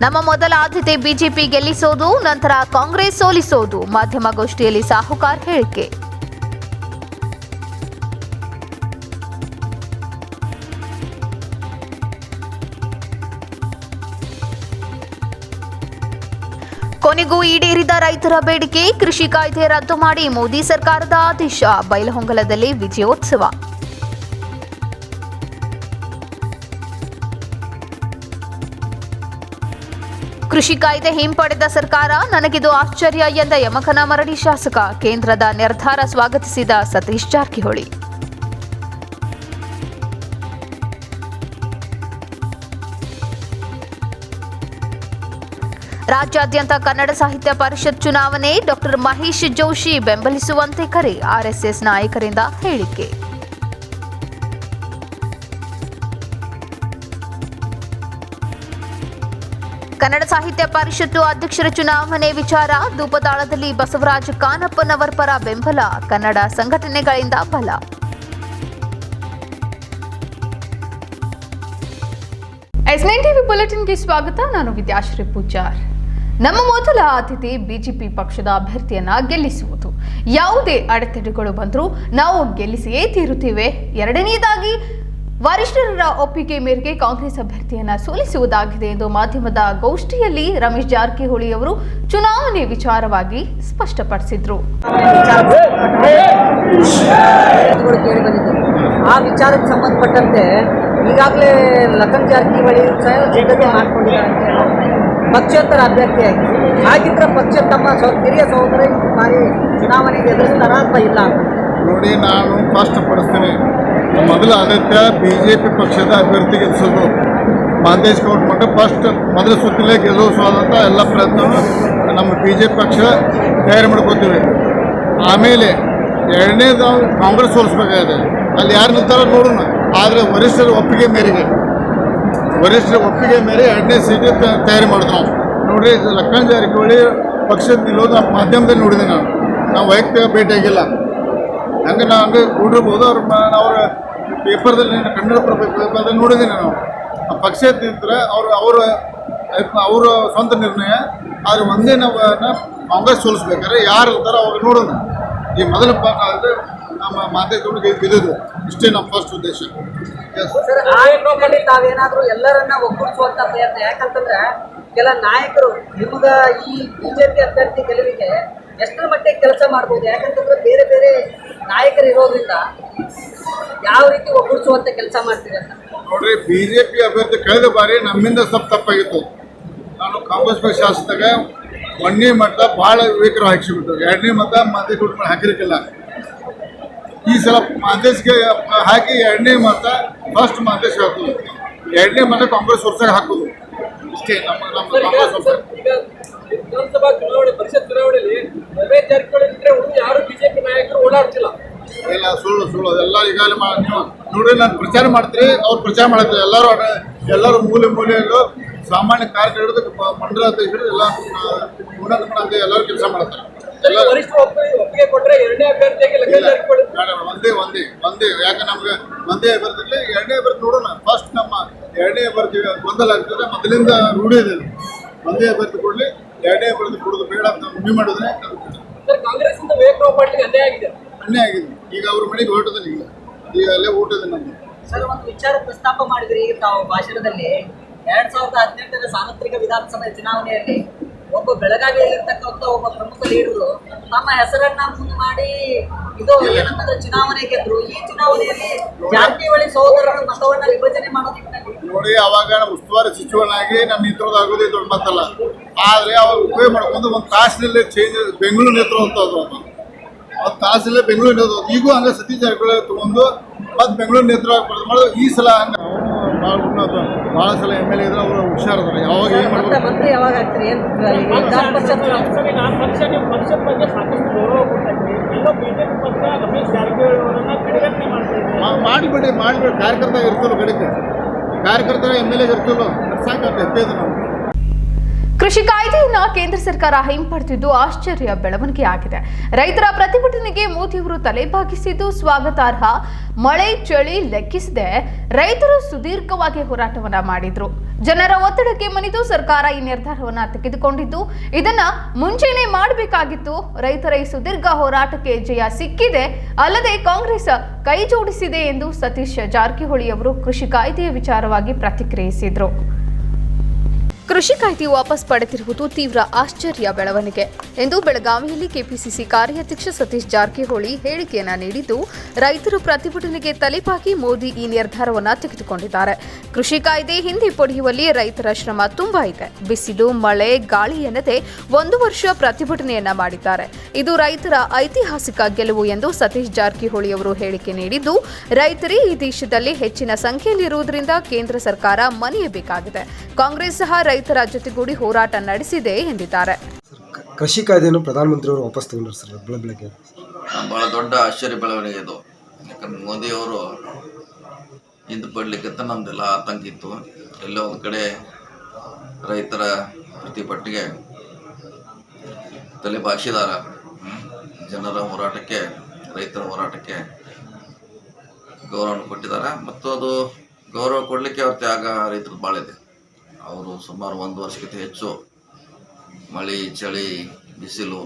ನಮ್ಮ ಮೊದಲ ಆದ್ಯತೆ ಬಿಜೆಪಿ ಗೆಲ್ಲಿಸೋದು, ನಂತರ ಕಾಂಗ್ರೆಸ್ ಸೋಲಿಸೋದು. ಮಾಧ್ಯಮಗೋಷ್ಠಿಯಲ್ಲಿ ಸಾಹುಕಾರ್ ಹೇಳಿಕೆ. ಕೊನೆಗೂ ಈಡೇರಿದ ರೈತರ ಬೇಡಿಕೆ. ಕೃಷಿ ಕಾಯ್ದೆ ರದ್ದು ಮಾಡಿ ಮೋದಿ ಸರ್ಕಾರದ ಆದೇಶ. ಬೈಲಹೊಂಗಲದಲ್ಲಿ ವಿಜಯೋತ್ಸವ. ಕೃಷಿ ಕಾಯ್ದೆ ಹಿಂಪಡೆದ ಸರ್ಕಾರ, ನನಗಿದು ಆಶ್ಚರ್ಯ ಎಂದ ಯಮಕನಮರಡಿ ಶಾಸಕ. ಕೇಂದ್ರದ ನಿರ್ಧಾರ ಸ್ವಾಗತಿಸಿದ ಸತೀಶ್ ಜಾರಕಿಹೊಳಿ. ರಾಜ್ಯಾದ್ಯಂತ ಕನ್ನಡ ಸಾಹಿತ್ಯ ಪರಿಷತ್ ಚುನಾವಣೆ. ಡಾಕ್ಟರ್ ಮಹೇಶ್ ಜೋಶಿ ಬೆಂಬಲಿಸುವಂತೆ ಕರೆ. ಆರ್ಎಸ್ಎಸ್ ನಾಯಕರಿಂದ ಹೇಳಿಕೆ. ಕನ್ನಡ ಸಾಹಿತ್ಯ ಪರಿಷತ್ತು ಅಧ್ಯಕ್ಷರ ಚುನಾವಣೆ ವಿಚಾರ. ಧೂಪತಾಳದಲ್ಲಿ ಬಸವರಾಜ ಕಾನಪ್ಪನವರ ಪರ ಬೆಂಬಲ. ಕನ್ನಡ ಸಂಘಟನೆಗಳಿಂದ ಬಲ. S9 TV ಬುಲೆಟಿನ್ಗೆ ಸ್ವಾಗತ. ನಾನು ವಿದ್ಯಾಶ್ರೀ ಪೂಜಾರ್. ನಮ್ಮ ಮೊದಲ ಆದ್ಯತೆ ಬಿಜೆಪಿ ಪಕ್ಷದ ಅಭ್ಯರ್ಥಿಯನ್ನ ಗೆಲ್ಲಿಸುವುದು. ಯಾವುದೇ ಅಡೆತಡೆಗಳು ಬಂದರೂ ನಾವು ಗೆಲ್ಲಿಸಿಯೇ ತೀರುತ್ತೇವೆ. ಎರಡನೇದಾಗಿ ವರಿಷ್ಠರ ಒಪ್ಪಿಗೆ ಮೇರೆಗೆ ಕಾಂಗ್ರೆಸ್ ಅಭ್ಯರ್ಥಿಯನ್ನ ಸೋಲಿಸುವುದಾಗಿದೆ ಎಂದು ಮಾಧ್ಯಮದ ಗೋಷ್ಠಿಯಲ್ಲಿ ರಮೇಶ್ ಜಾರಕಿಹೊಳಿ ಅವರು ಚುನಾವಣೆ ವಿಚಾರವಾಗಿ ಸ್ಪಷ್ಟಪಡಿಸಿದ್ರು. ಆ ವಿಚಾರಕ್ಕೆ ಸಂಬಂಧಪಟ್ಟಂತೆ ಈಗಾಗಲೇ ಲಖನ್ ಜಾರಕಿಹೊಳಿ ಸಿದ್ಧತೆ ಮಾಡಿಕೊಂಡಿದ್ದಾರೆ ಪಕ್ಷೇತರ ಅಭ್ಯರ್ಥಿಯಾಗಿ. ಹಾಗಿದ್ರೆ ಪಕ್ಷ ತಮ್ಮ ಹಿರಿಯ ಸಹೋದರ ಬಾರಿ ಚುನಾವಣೆಗೆ ಎದುರಿಸ್ತಾರ ಅಥವಾ ಇಲ್ಲ ಅಂತ ನೋಡಿ, ನಾನು ಸ್ಪಷ್ಟಪಡಿಸ್ತೀನಿ. ಮೊದಲ ಆದ್ಯತೆ ಬಿಜೆಪಿ ಪಕ್ಷದ ಅಭ್ಯರ್ಥಿ ಗೆಲ್ಲಿಸೋದು. ಮಹಂತೇಶ್ ಗೌಡ ಮಠ ಮೊದಲ ಸುತ್ತಲೇ ಗೆಲ್ಲಿಸುವಂಥ ಎಲ್ಲ ಪ್ರಯತ್ನವನ್ನು ನಮ್ಮ ಬಿಜೆಪಿ ಪಕ್ಷ ತಯಾರಿ ಮಾಡ್ಕೋತೀವಿ. ಆಮೇಲೆ ಎರಡನೇದು ಕಾಂಗ್ರೆಸ್ ಸೋಲಿಸ್ಬೇಕಾಗಿದೆ. ಅಲ್ಲಿ ಯಾರು ನಿಲ್ತಾರ ನೋಡೋಣ. ಆದರೆ ವರಿಷ್ಠರ ಒಪ್ಪಿಗೆ ಮೇರೆಗೆ ಎರಡನೇ ಸೀಟ್ ತಯಾರಿ ಮಾಡಿದ್ರು ನಾವು. ನೋಡಿರಿ, ಲಖನ್ ಜಾರಕಿಹೊಳಿ ಪಕ್ಷದ ನಿಲ್ಲೋದು ಮಾಧ್ಯಮದಲ್ಲಿ ನೋಡಿದೆ. ನಾವು ವೈಯಕ್ತಿಕ ಭೇಟಿಯಾಗಿಲ್ಲ. ಹಂಗೆ ನಾವು ಹಂಗೆ ಕೂಡಿರ್ಬೋದು. ಅವ್ರ ಪೇಪರ್ದಲ್ಲಿ ಕನ್ನಡ ಪೇಪರ್ದಲ್ಲಿ ನೋಡಿದ್ದೀನಿ ನಾವು. ಆ ಪಕ್ಷ ನಿಂತರೆ ಅವರ ಸ್ವಂತ ನಿರ್ಣಯ. ಆದರೆ ಒಂದೇ ನಾವು ಕಾಂಗ್ರೆಸ್ ಸೋಲಿಸ್ಬೇಕಾದ್ರೆ ಯಾರು ಇರ್ತಾರೋ ಅವ್ರಿಗೆ ನೋಡೋಣ. ಈ ಮೊದಲ ಪಾಠ ಆದರೆ ನಮ್ಮ ಮಾಧ್ಯಮಗಳಿಗೆ ಗೆಲ್ಲೋದು. ಇಷ್ಟೇ ನಮ್ಮ ಫಸ್ಟ್ ಉದ್ದೇಶ. ತಾವೇನಾದರೂ ಎಲ್ಲರನ್ನ ಒಗ್ಗೂಡಿಸುವಂತ ಪ್ರಯತ್ನ, ಯಾಕಂತಂದ್ರೆ ಕೆಲ ನಾಯಕರು ನಿಮ್ಗ ಈ ಬಿಜೆಪಿ ಅಭ್ಯರ್ಥಿ ಗೆಲುವಿಗೆ ಎಷ್ಟರ ಮಟ್ಟಿಗೆ ಕೆಲಸ ಮಾಡ್ಬೋದು? ಯಾಕಂತಂದ್ರೆ ಬೇರೆ ಬೇರೆ ನಾಯಕರು ಇರೋದ್ರಿಂದ ಯಾವ ರೀತಿ ಒಗ್ಗೂಡಿಸುವಂತ ಕೆಲಸ ಮಾಡ್ತೀವಿ ಅಂತ. ನೋಡ್ರಿ, ಬಿಜೆಪಿ ಅಭ್ಯರ್ಥಿ ಕಳೆದ ಬಾರಿ ನಮ್ಮಿಂದ ಸ್ವಲ್ಪ ತಪ್ಪಾಗಿತ್ತು. ನಾನು ಕಾಂಗ್ರೆಸ್ ಪಕ್ಷ ಶಾಸಕದಾಗ ಒಂದನೇ ಮತ ಭಾಳ ವಿವೇಕರು ಹಾಕಿಸಿಬಿಟ್ಟು, ಎರಡನೇ ಮತ ಮಾತೆ ದುಡ್ಡು ಹಾಕಿರಕ್ಕಿಲ್ಲ. ಈ ಸಲ ಮಾದೇಶ್ಗೆ ಹಾಕಿ ಎರಡನೇ ಮತ ಫಸ್ಟ್ ಮಾದೇಶ್ ಹಾಕೋದು, ಎರಡನೇ ಮತ ಕಾಂಗ್ರೆಸ್ ವರ್ಷಕ್ಕೆ ಹಾಕೋದು. ಇಷ್ಟೇ ನಮ್ಮ ಕಾಂಗ್ರೆಸ್. ವಿಧಾನಸಭಾ ಚುನಾವಣೆ, ಪರಿಷತ್ ಚುನಾವಣೆಯಲ್ಲಿ ರಮೇಶ್ ಜಾರಕಿಹೊಳಿ ಯಾರು ಬಿಜೆಪಿ ನಾಯಕರು ಓಡಾಡ್ತಿಲ್ಲ. ಇಲ್ಲ, ಸುಳ್ಳು ಅದೆಲ್ಲ. ಈಗಾಗಲೇ ನೀವು ನೋಡ್ರಿ, ನಾನು ಪ್ರಚಾರ ಮಾಡ್ತೀರಿ, ಅವ್ರು ಪ್ರಚಾರ ಮಾಡ್ತಾರೆ. ಎಲ್ಲರೂ ಮೂಲೆಯಲ್ಲೂ ಸಾಮಾನ್ಯ ಕಾರ್ಯಕರ್ತರು ಮಂಡಲ ಅಂತ ಹಿಡಿದು ಎಲ್ಲ ಉನ್ನತ ಮಟ್ಟ ಎಲ್ಲರೂ ಕೆಲಸ ಮಾಡ್ತಾರೆ. ಒಪ್ಪಿಗೆ ಕೊಟ್ಟರೆ ಎರಡನೇ ಅಭ್ಯರ್ಥಿಯಾಗಿ ಲಖನ್ ಜಾರಕಿಹೊಳಿ ಒಂದೇ. ಯಾಕೆ ನಮ್ಗೆ ಒಂದೇ ಅಭ್ಯರ್ಥಿ, ಎರಡನೇ ಅಭ್ಯರ್ಥಿ ನೋಡೋಣ. ಫಸ್ಟ್ ನಮ್ಮ ಎರಡನೇ ಅಭ್ಯರ್ಥಿ ಗೊಂದಲ ಆಗ್ತದೆ, ಮೊದಲಿಂದ ರೂಢಿ ಇದೆ. ಒಂದೇ ಅಭ್ಯರ್ಥಿ ಕೊಡಲಿ, ಎರಡನೇ ಅಭ್ಯರ್ಥಿ ಕೊಡೋದು ಬೇಡ ಅಂತ ಮುಂದೆ ಮಾಡಿದ್ರೆ ಕಾಂಗ್ರೆಸ್ ಇಂದ ವಿವೇಕರಾವ್ ಪಾಟೀಲ್ ಅನ್ಯಾಯ ಆಗಿದೆ. ಈಗ ಅವ್ರ ಮನೆಗೆ ಹೊರಟದ. ಈಗ ಅಲ್ಲೇ ಊಟದ ನಮ್ಗೆ. ಸರ್, ಒಂದು ವಿಚಾರ ಪ್ರಸ್ತಾಪ ಮಾಡಿದ್ರಿ ಈಗ ತಾವು ಭಾಷಣದಲ್ಲಿ. 2018ರ ಸಾರ್ವತ್ರಿಕ ವಿಧಾನಸಭೆ ಚುನಾವಣೆಯಲ್ಲಿ ಒಬ್ಬ ಬೆಳಗಾವಿಯಲ್ಲಿರ್ತಕ್ಕಂಥ ಒಬ್ಬ ಪ್ರಮುಖ ಲೀಡರು ತಮ್ಮ ಹೆಸರನ್ನ ಮುಂದೆ ಮಾಡಿ ಇದು ಏನಂತಂದ್ರೆ ಚುನಾವಣೆ ಗೆದ್ರು. ಈ ಚುನಾವಣೆಯಲ್ಲಿ ಜಾರಕಿಹೊಳಿ ಸಹೋದರರು ಮತವನ್ನ ವಿಭಜನೆ ಮಾಡೋದಿಲ್ಲ ನೋಡಿ. ಅವಾಗ ಉಸ್ತುವಾರಿ ಸಚಿವನಾಗಿ ನಮ್ಮ ನೇತೃತ್ವ ದೊಡ್ಡ ಮಾತಲ್ಲ. ಆದರೆ ಅವಾಗ ಉಪಯೋಗ ಮಾಡ್ಕೊಂಡು ಒಂದು ತಾಸಿನಲ್ಲೇ ಚೇಂಜ್ ಬೆಂಗಳೂರು ನೇತೃತ್ವ ಒಂದು ತಾಸಲ್ಲೇ ಬೆಂಗಳೂರು ನೇತೃತ್ವ. ಈಗೂ ಹಂಗೆ ಸತೀಶ್ ಜಾರಕಿಹೊಳಿ ತಗೊಂಡು ಮತ್ತು ಬೆಂಗಳೂರು ನೇತೃತ್ವ ಮಾಡೋದು. ಈ ಸಲ ಹಂಗೆ ಭಾಳ ಸಲ MLA ಇದ್ರೆ ಅವರು ಹುಷಾರದಾರೆ. ಯಾವಾಗ ಏನು ಮಾಡ್ತಾರೆ ಮಂತ್ರಿ ಯಾವಾಗ ಆಗ್ತೀರಿ? ಮಾಡಿಬಿಡಿ. ಕಾರ್ಯಕರ್ತ ಇರ್ತಲ್ಲ ಕಡೆಗೆ, ಕಾರ್ಯಕರ್ತರ MLA ಇರ್ತಲ್ಲ, ಸಾಕು ಹೆಪ್ಪೇದು ನಾವು. ಕೃಷಿ ಕಾಯ್ದೆಯನ್ನ ಕೇಂದ್ರ ಸರ್ಕಾರ ಹಿಂಪಡೆದಿದ್ದು ಆಶ್ಚರ್ಯ ಬೆಳವಣಿಗೆ ಆಗಿದೆ. ರೈತರ ಪ್ರತಿಭಟನೆಗೆ ಮೋದಿಯವರು ತಲೆಬಾಗಿಸಿದ್ದು ಸ್ವಾಗತಾರ್ಹ. ಮಳೆ ಚಳಿ ಲೆಕ್ಕಿಸದೆ ರೈತರು ಸುದೀರ್ಘವಾಗಿ ಹೋರಾಟವನ್ನ ಮಾಡಿದ್ರು. ಜನರ ಒತ್ತಡಕ್ಕೆ ಮಣಿದು ಸರ್ಕಾರ ಈ ನಿರ್ಧಾರವನ್ನ ತೆಗೆದುಕೊಂಡಿದ್ದು, ಇದನ್ನ ಮುಂಚೆನೆ ಮಾಡಬೇಕಾಗಿತ್ತು. ರೈತರ ಈ ಸುದೀರ್ಘ ಹೋರಾಟಕ್ಕೆ ಜಯ ಸಿಕ್ಕಿದೆ, ಅಲ್ಲದೆ ಕಾಂಗ್ರೆಸ್ ಕೈ ಜೋಡಿಸಿದೆ ಎಂದು ಸತೀಶ್ ಜಾರಕಿಹೊಳಿ ಅವರು ಕೃಷಿ ಕಾಯ್ದೆಯ ವಿಚಾರವಾಗಿ ಪ್ರತಿಕ್ರಿಯಿಸಿದ್ರು. ಕೃಷಿ ಕಾಯ್ದೆ ವಾಪಸ್ ಪಡೆದಿರುವುದು ತೀವ್ರ ಆಶ್ಚರ್ಯ ಬೆಳವಣಿಗೆ ಎಂದು ಬೆಳಗಾವಿಯಲ್ಲಿ ಕೆಪಿಸಿಸಿ ಕಾರ್ಯಾಧ್ಯಕ್ಷ ಸತೀಶ್ ಜಾರಕಿಹೊಳಿ ಹೇಳಿಕೆಯನ್ನ ನೀಡಿದ್ದು, ರೈತರು ಪ್ರತಿಭಟನೆಗೆ ತಲೆಬಾಗಿ ಮೋದಿ ಈ ನಿರ್ಧಾರವನ್ನ ತೆಗೆದುಕೊಂಡಿದ್ದಾರೆ. ಕೃಷಿ ಕಾಯ್ದೆ ಹಿಂದೆ ಪಡೆಯುವಲ್ಲಿ ರೈತರ ಶ್ರಮ ತುಂಬಾ ಇದೆ. ಬಿಸಿಲು ಮಳೆ ಗಾಳಿ ಎನ್ನದೆ 1 ವರ್ಷ ಪ್ರತಿಭಟನೆಯನ್ನ ಮಾಡಿದ್ದಾರೆ. ಇದು ರೈತರ ಐತಿಹಾಸಿಕ ಗೆಲುವು ಎಂದು ಸತೀಶ್ ಜಾರಕಿಹೊಳಿ ಅವರು ಹೇಳಿಕೆ ನೀಡಿದ್ದು, ರೈತರೇ ಈ ದೇಶದಲ್ಲಿ ಹೆಚ್ಚಿನ ಸಂಖ್ಯೆಯಲ್ಲಿರುವುದರಿಂದ ಕೇಂದ್ರ ಸರ್ಕಾರ ಮನೆಯಬೇಕಾಗಿದೆ. ಕಾಂಗ್ರೆಸ್ ಸಹ ರೈತರ ಜೊತೆಗೂಡಿ ಹೋರಾಟ ನಡೆಸಿದೆ ಎಂದಿದ್ದಾರೆ. ಕೃಷಿ ಕಾಯ್ದೆಯನ್ನು ಪ್ರಧಾನಮಂತ್ರಿಯವರು ವಾಪಸ್ ತಗೊಂಡ್ರು ಸರ್ ಬೆಳಗ್ಗೆ. ಭಾಳ ದೊಡ್ಡ ಆಶ್ಚರ್ಯ ಬೆಳವಣಿಗೆ ಇದು. ಯಾಕಂದ್ರೆ ಮೋದಿಯವರು ಹಿಂದೆ ನಮ್ದೆಲ್ಲ ಆತಂಕ ಇತ್ತು. ಎಲ್ಲೋ ಒಂದು ಕಡೆ ರೈತರ ಪ್ರತಿಭಟನೆಗೆ ತಲೆ ಬಾಚಿದಾರ. ಜನರ ಹೋರಾಟಕ್ಕೆ, ರೈತರ ಹೋರಾಟಕ್ಕೆ ಗೌರವವನ್ನು ಕೊಟ್ಟಿದ್ದಾರೆ. ಮತ್ತು ಅದು ಗೌರವ ಕೊಡಲಿಕ್ಕೆ ಅವ್ರ ತ್ಯಾಗ ರೈತರು ಭಾಳ ಇದೆ. ಅವರು ಸುಮಾರು 1 ವರ್ಷಕ್ಕಿಂತ ಹೆಚ್ಚು ಮಳೆ ಚಳಿ ಬಿಸಿಲು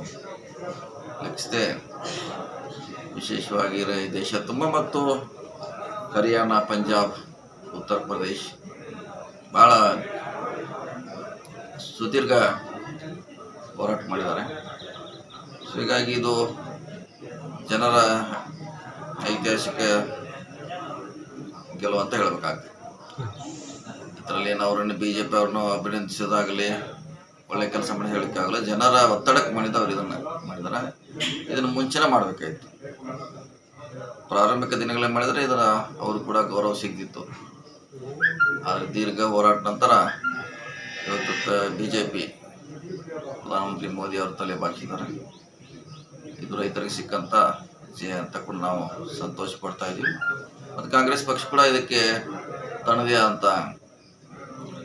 ಲೆಕ್ಕಿಸದೆ ವಿಶೇಷವಾಗಿ ದೇಶ ತುಂಬ ಮತ್ತು ಹರಿಯಾಣ ಪಂಜಾಬ್ ಉತ್ತರ ಪ್ರದೇಶ್ ಭಾಳ ಸುದೀರ್ಘ ಹೋರಾಟ ಮಾಡಿದ್ದಾರೆ. ಸೊ ಹೀಗಾಗಿ ಇದು ಜನರ ಐತಿಹಾಸಿಕ ಗೆಲುವು ಅಂತ ಹೇಳಬೇಕಾಗ್ತದೆ. ಇದರಲ್ಲಿ ಅವರನ್ನು BJP ಅವ್ರನ್ನ ಅಭಿನಂದಿಸೋದಾಗಲಿ ಒಳ್ಳೆ ಕೆಲಸ ಮಾಡಿ ಹೇಳೋಕ್ಕಾಗಲ್ಲ. ಜನರ ಒತ್ತಡಕ್ಕೆ ಮಾಡಿದವರು ಇದನ್ನು ಮಾಡಿದಾರೆ. ಇದನ್ನು ಮುಂಚೆನೇ ಮಾಡಬೇಕಾಗಿತ್ತು. ಪ್ರಾರಂಭಿಕ ದಿನಗಳೇ ಮಾಡಿದರೆ ಇದರ ಅವರು ಕೂಡ ಗೌರವ ಸಿಗ್ತಿತ್ತು. ಆದರೆ ದೀರ್ಘ ಹೋರಾಟ ನಂತರ ಇವತ್ತು BJP ಪ್ರಧಾನಮಂತ್ರಿ ಮೋದಿ ಅವರು ತಲೆ ಬಾಚಿದ್ದಾರೆ. ಇದು ರೈತರಿಗೆ ಸಿಕ್ಕಂಥ ಜಯ ಅಂತ ಕೂಡ ನಾವು ಸಂತೋಷ ಪಡ್ತಾ ಇದ್ದೀವಿ. ಮತ್ತು ಕಾಂಗ್ರೆಸ್ ಪಕ್ಷ ಕೂಡ ಇದಕ್ಕೆ ತನ್ನದೇ ಆದಂಥ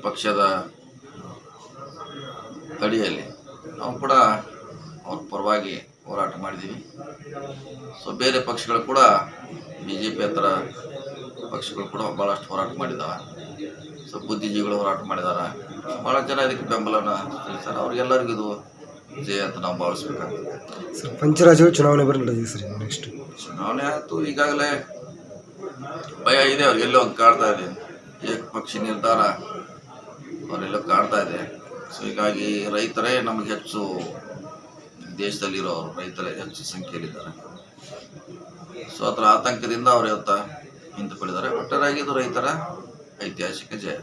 ಪಕ್ಷದ ಅಡಿಯಲ್ಲಿ ನಾವು ಕೂಡ ಅವ್ರ ಪರವಾಗಿ ಹೋರಾಟ ಮಾಡಿದ್ದೀವಿ. ಸೊ ಬೇರೆ ಪಕ್ಷಗಳು ಕೂಡ BJP ಹತ್ರ ಪಕ್ಷಗಳು ಕೂಡ ಭಾಳಷ್ಟು ಹೋರಾಟ ಮಾಡಿದ್ದಾವೆ. ಸೊ ಬುದ್ಧಿಜೀವಿಗಳು ಹೋರಾಟ ಮಾಡಿದ್ದಾರೆ. ಭಾಳ ಜನ ಇದಕ್ಕೆ ಬೆಂಬಲನ ತಿಳಿಸ್ತಾರೆ. ಅವ್ರಿಗೆಲ್ಲರಿಗೂ ಇದು ಜಯ ಅಂತ ನಾವು ಭಾವಿಸ್ಬೇಕಾಗ್ತದೆ. ಸರ್ ಪಂಚರಾಜ್ಯಗಳು ಚುನಾವಣೆ ನಡೆದಿದೆ ಸರ್. ನೆಕ್ಸ್ಟ್ ಚುನಾವಣೆ ಆಯಿತು. ಈಗಾಗಲೇ ಭಯ ಇದೆ ಅವ್ರಿಗೆಲ್ಲೋ ಒಂದು ಕಾಡ್ತಾ ಇದೆ. ಏಕಪಕ್ಷಿ ನಿರ್ಧಾರ ಅವರೆಲ್ಲ ಕಾಡ್ತಾ ಇದೆ. ಸೊ ಹೀಗಾಗಿ ರೈತರೇ ನಮಗೆ ಹೆಚ್ಚು, ದೇಶದಲ್ಲಿರೋರು ರೈತರೇ ಹೆಚ್ಚು ಸಂಖ್ಯೆಯಲ್ಲಿದ್ದಾರೆ. ಸೊ ಅದರ ಆತಂಕದಿಂದ ಅವರು ಇವತ್ತು ಹಿಂದೆ ಪಡೆದಿದ್ದಾರೆ. ಒಟ್ಟಾರೆಯಾಗಿ ಇದು ರೈತರ ಐತಿಹಾಸಿಕ ಜಯ.